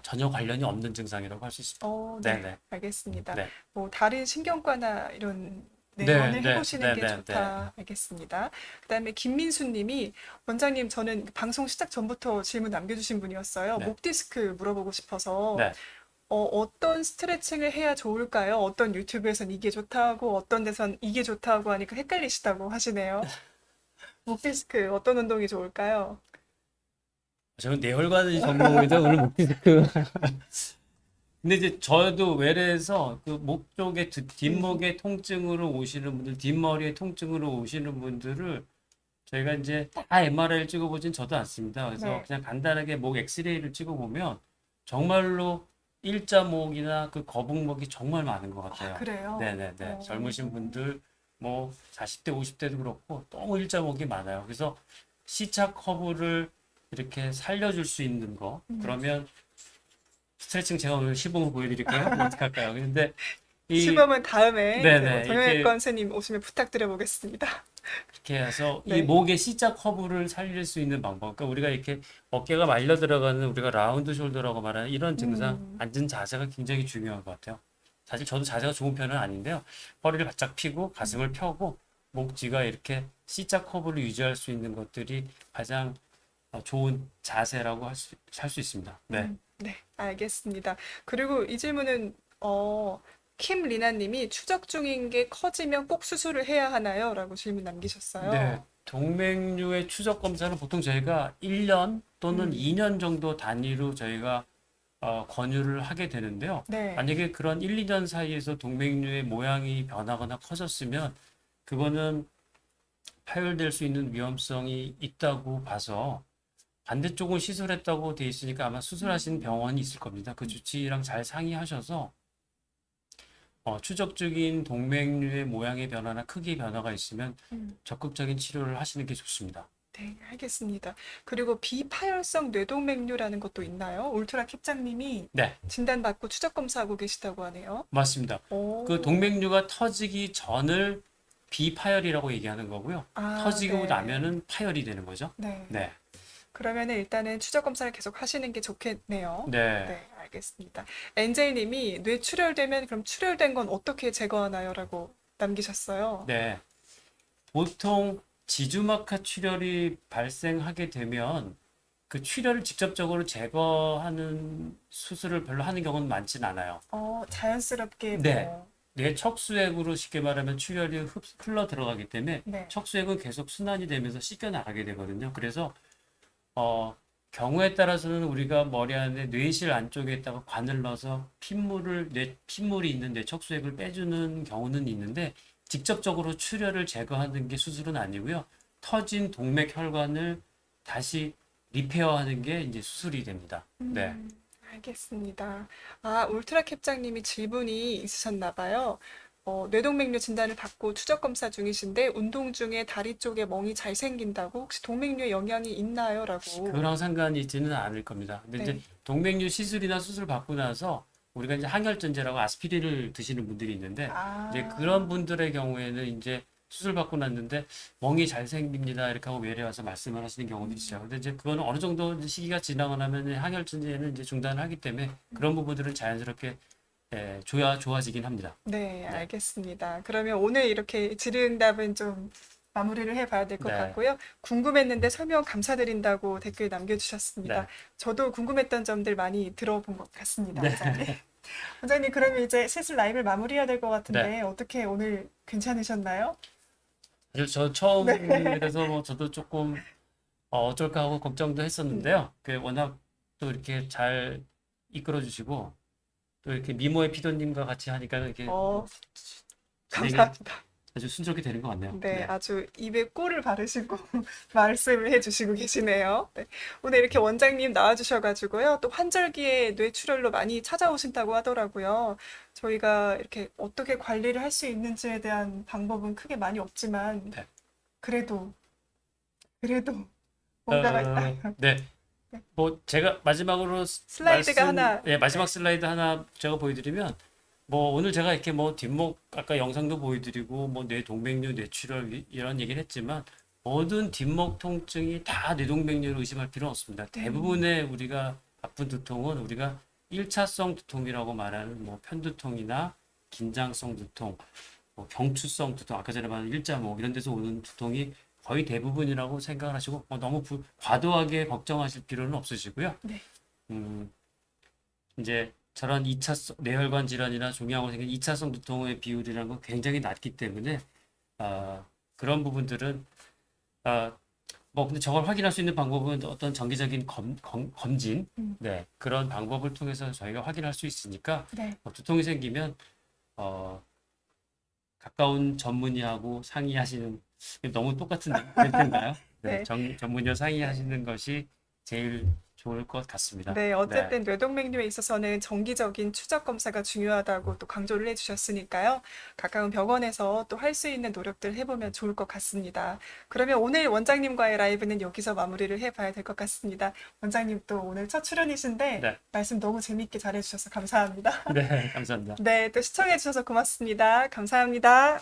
B: 전혀 관련이 없는 증상이라고 할 수 있습니다.
A: 네,
B: 네네.
A: 알겠습니다.
B: 네.
A: 뭐 다른 신경과나 이런
B: 네,
A: 내원을
B: 네,
A: 해보시는 게
B: 네, 네,
A: 좋다. 알겠습니다. 그다음에 김민수님이 원장님 저는 방송 시작 전부터 질문 남겨주신 분이었어요.
B: 네,
A: 목 디스크 물어보고 싶어서
B: 네.
A: 어떤 스트레칭을 해야 좋을까요? 어떤 유튜브에선 이게 좋다고 어떤 데선 이게 좋다고 하니까 헷갈리시다고 하시네요. 목 디스크 어떤 운동이 좋을까요?
B: 저는 뇌혈관 전문입니다. 오늘 목 디스크. 근데 이제 저도 외래에서 그 목 쪽에 뒷목의 통증으로 오시는 분들, 뒷머리의 통증으로 오시는 분들을 저희가 이제 다 MRI를 찍어보진 저도 않습니다. 그래서
A: 네.
B: 그냥 간단하게 목 엑스레이를 찍어보면 정말로 일자목이나 그 거북목이 정말 많은 것 같아요.
A: 그래요?
B: 네네네. 젊으신 분들, 뭐 40대, 50대도 그렇고 너무 일자목이 많아요. 그래서 C차 커브를 이렇게 살려줄 수 있는 거. 그러면 스트레칭 제가 오늘 시범을 보여드릴까요? 뭐 어떻게 할까요? 근데
A: 시범은 다음에
B: 네네,
A: 정형외과
B: 이게
A: 선생님 오시면 부탁드려 보겠습니다.
B: 이렇게 해서 이
A: 네.
B: 목의 C자 커브를 살릴 수 있는 방법. 그러니까 우리가 이렇게 어깨가 말려 들어가는 우리가 라운드 숄더라고 말하는 이런 증상, 앉은 자세가 굉장히 중요한 것 같아요. 사실 저도 자세가 좋은 편은 아닌데요. 허리를 바짝 펴고 가슴을 펴고 목 뒤가 이렇게 C자 커브를 유지할 수 있는 것들이 가장 좋은 자세라고 할 수 있습니다. 네.
A: 네, 알겠습니다. 그리고 이 질문은 킴 리나님이 추적 중인 게 커지면 꼭 수술을 해야 하나요? 라고 질문 남기셨어요.
B: 네, 동맥류의 추적 검사는 보통 저희가 1년 또는 2년 정도 단위로 저희가 권유를 하게 되는데요.
A: 네.
B: 만약에 그런 1, 2년 사이에서 동맥류의 모양이 변하거나 커졌으면 그거는 파열될 수 있는 위험성이 있다고 봐서 반대쪽은 시술했다고 돼 있으니까 아마 수술하신 병원이 있을 겁니다. 그 주치의랑 잘 상의하셔서 추적적인 동맥류의 모양의 변화나 크기의 변화가 있으면 적극적인 치료를 하시는 게 좋습니다.
A: 네, 알겠습니다. 그리고 비파열성 뇌동맥류라는 것도 있나요? 울트라 캡장님이
B: 네,
A: 진단받고 추적 검사하고 계시다고 하네요.
B: 맞습니다.
A: 오.
B: 그 동맥류가 터지기 전을 비파열이라고 얘기하는 거고요.
A: 아,
B: 터지고
A: 네.
B: 나면은 파열이 되는 거죠.
A: 네.
B: 네,
A: 그러면은 일단은 추적 검사를 계속 하시는 게 좋겠네요.
B: 네.
A: 네, 알겠습니다. 엔젤님이 뇌 출혈되면 그럼 출혈된 건 어떻게 제거하나요? 라고 남기셨어요.
B: 네. 보통 지주막하 출혈이 발생하게 되면 그 출혈을 직접적으로 제거하는 수술을 별로 하는 경우는 많진 않아요.
A: 자연스럽게
B: 네.
A: 뭐,
B: 뇌 척수액으로 쉽게 말하면 출혈이 흘러 들어가기 때문에
A: 네.
B: 척수액은 계속 순환이 되면서 씻겨 나가게 되거든요. 그래서 경우에 따라서는 우리가 머리 안에 뇌실 안쪽에다가 관을 넣어서 핏물이 있는 뇌 척수액을 빼주는 경우는 있는데 직접적으로 출혈을 제거하는 게 수술은 아니고요. 터진 동맥 혈관을 다시 리페어하는 게 이제 수술이 됩니다. 네.
A: 알겠습니다. 울트라 캡장님이 질문이 있으셨나 봐요. 뇌동맥류 진단을 받고 추적 검사 중이신데 운동 중에 다리 쪽에 멍이 잘 생긴다고 혹시 동맥류에 영향이 있나요? 라고.
B: 그거랑 상관이 있지는 않을 겁니다. 근데 이제
A: 네.
B: 동맥류 시술이나 수술 받고 나서 우리가 이제 항혈전제라고 아스피린을 드시는 분들이 있는데 이제 그런 분들의 경우에는 이제 수술 받고 났는데 멍이 잘 생깁니다 이렇게 하고 외래 와서 말씀을 하시는 경우도 있어요. 근데 이제 그거는 어느 정도 이제 시기가 지나고 나면 항혈전제는 이제 중단을 하기 때문에 그런 부분들은 자연스럽게 좋아지긴 합니다.
A: 네,
B: 네.
A: 알겠습니다. 그러면 오늘 이렇게 질의응답은 좀 마무리를 해봐야 될 것
B: 네.
A: 같고요. 궁금했는데 설명 감사드린다고 댓글 남겨주셨습니다.
B: 네.
A: 저도 궁금했던 점들 많이 들어본 것 같습니다,
B: 네.
A: 원장님. 원장님, 그러면 이제 슬슬 라이브를 마무리해야 될 것 같은데
B: 네.
A: 어떻게 오늘 괜찮으셨나요?
B: 사실 저 처음이라서 뭐 저도 조금 어쩔까 하고 걱정도 했었는데요. 그 워낙 또 이렇게 잘 이끌어 주시고 또 이렇게 미모의 피도님과 같이 하니까 이렇게
A: 어,
B: 진행이
A: 감사합니다.
B: 아주 순조롭게 되는 것 같네요.
A: 네,
B: 네.
A: 아주 입에 꿀을 바르시고 말씀을 해주시고 계시네요. 네, 오늘 이렇게 원장님 나와주셔가지고요. 또 환절기에 뇌출혈로 많이 찾아오신다고 하더라고요. 저희가 이렇게 어떻게 관리를 할 수 있는지에 대한 방법은 크게 많이 없지만,
B: 네.
A: 그래도 뭔가가 있다.
B: 네. 뭐 제가 마지막으로
A: 슬라이드가 하나,
B: 마지막 슬라이드 하나 제가 보여드리면 뭐 오늘 제가 이렇게 뭐 뒷목 아까 영상도 보여드리고 뭐 뇌동맥류, 뇌출혈 이런 얘기를 했지만 모든 뒷목 통증이 다 뇌동맥류로 의심할 필요는 없습니다. 대부분의 우리가 아픈 두통은 우리가 1차성 두통이라고 말하는 뭐 편두통이나 긴장성 두통, 뭐 경추성 두통, 아까 전에 말한 일자목 이런 데서 오는 두통이 거의 대부분이라고 생각을 하시고 너무 과도하게 걱정하실 필요는 없으시고요.
A: 네.
B: 이제 저런 2차성 뇌혈관 질환이나 종양으로 생긴 2차성 두통의 비율이라는 건 굉장히 낮기 때문에 그런 부분들은 뭐 근데 저걸 확인할 수 있는 방법은 어떤 정기적인 검진, 네, 그런 방법을 통해서 저희가 확인할 수 있으니까
A: 네.
B: 두통이 생기면 가까운 전문의하고 상의하시는 너무 똑같은 멘트인가요? 네,
A: 네.
B: 전문의와 상의하시는 것이 제일 좋을 것 같습니다.
A: 네, 어쨌든 뇌동맥류에 있어서는 정기적인 추적 검사가 중요하다고 또 강조를 해주셨으니까요. 가까운 병원에서 또 할 수 있는 노력들 해보면 좋을 것 같습니다. 그러면 오늘 원장님과의 라이브는 여기서 마무리를 해봐야 될 것 같습니다. 원장님 또 오늘 첫 출연이신데
B: 네.
A: 말씀 너무 재밌게 잘해주셔서 감사합니다.
B: 네, 감사합니다.
A: 네, 또 시청해주셔서 고맙습니다. 감사합니다.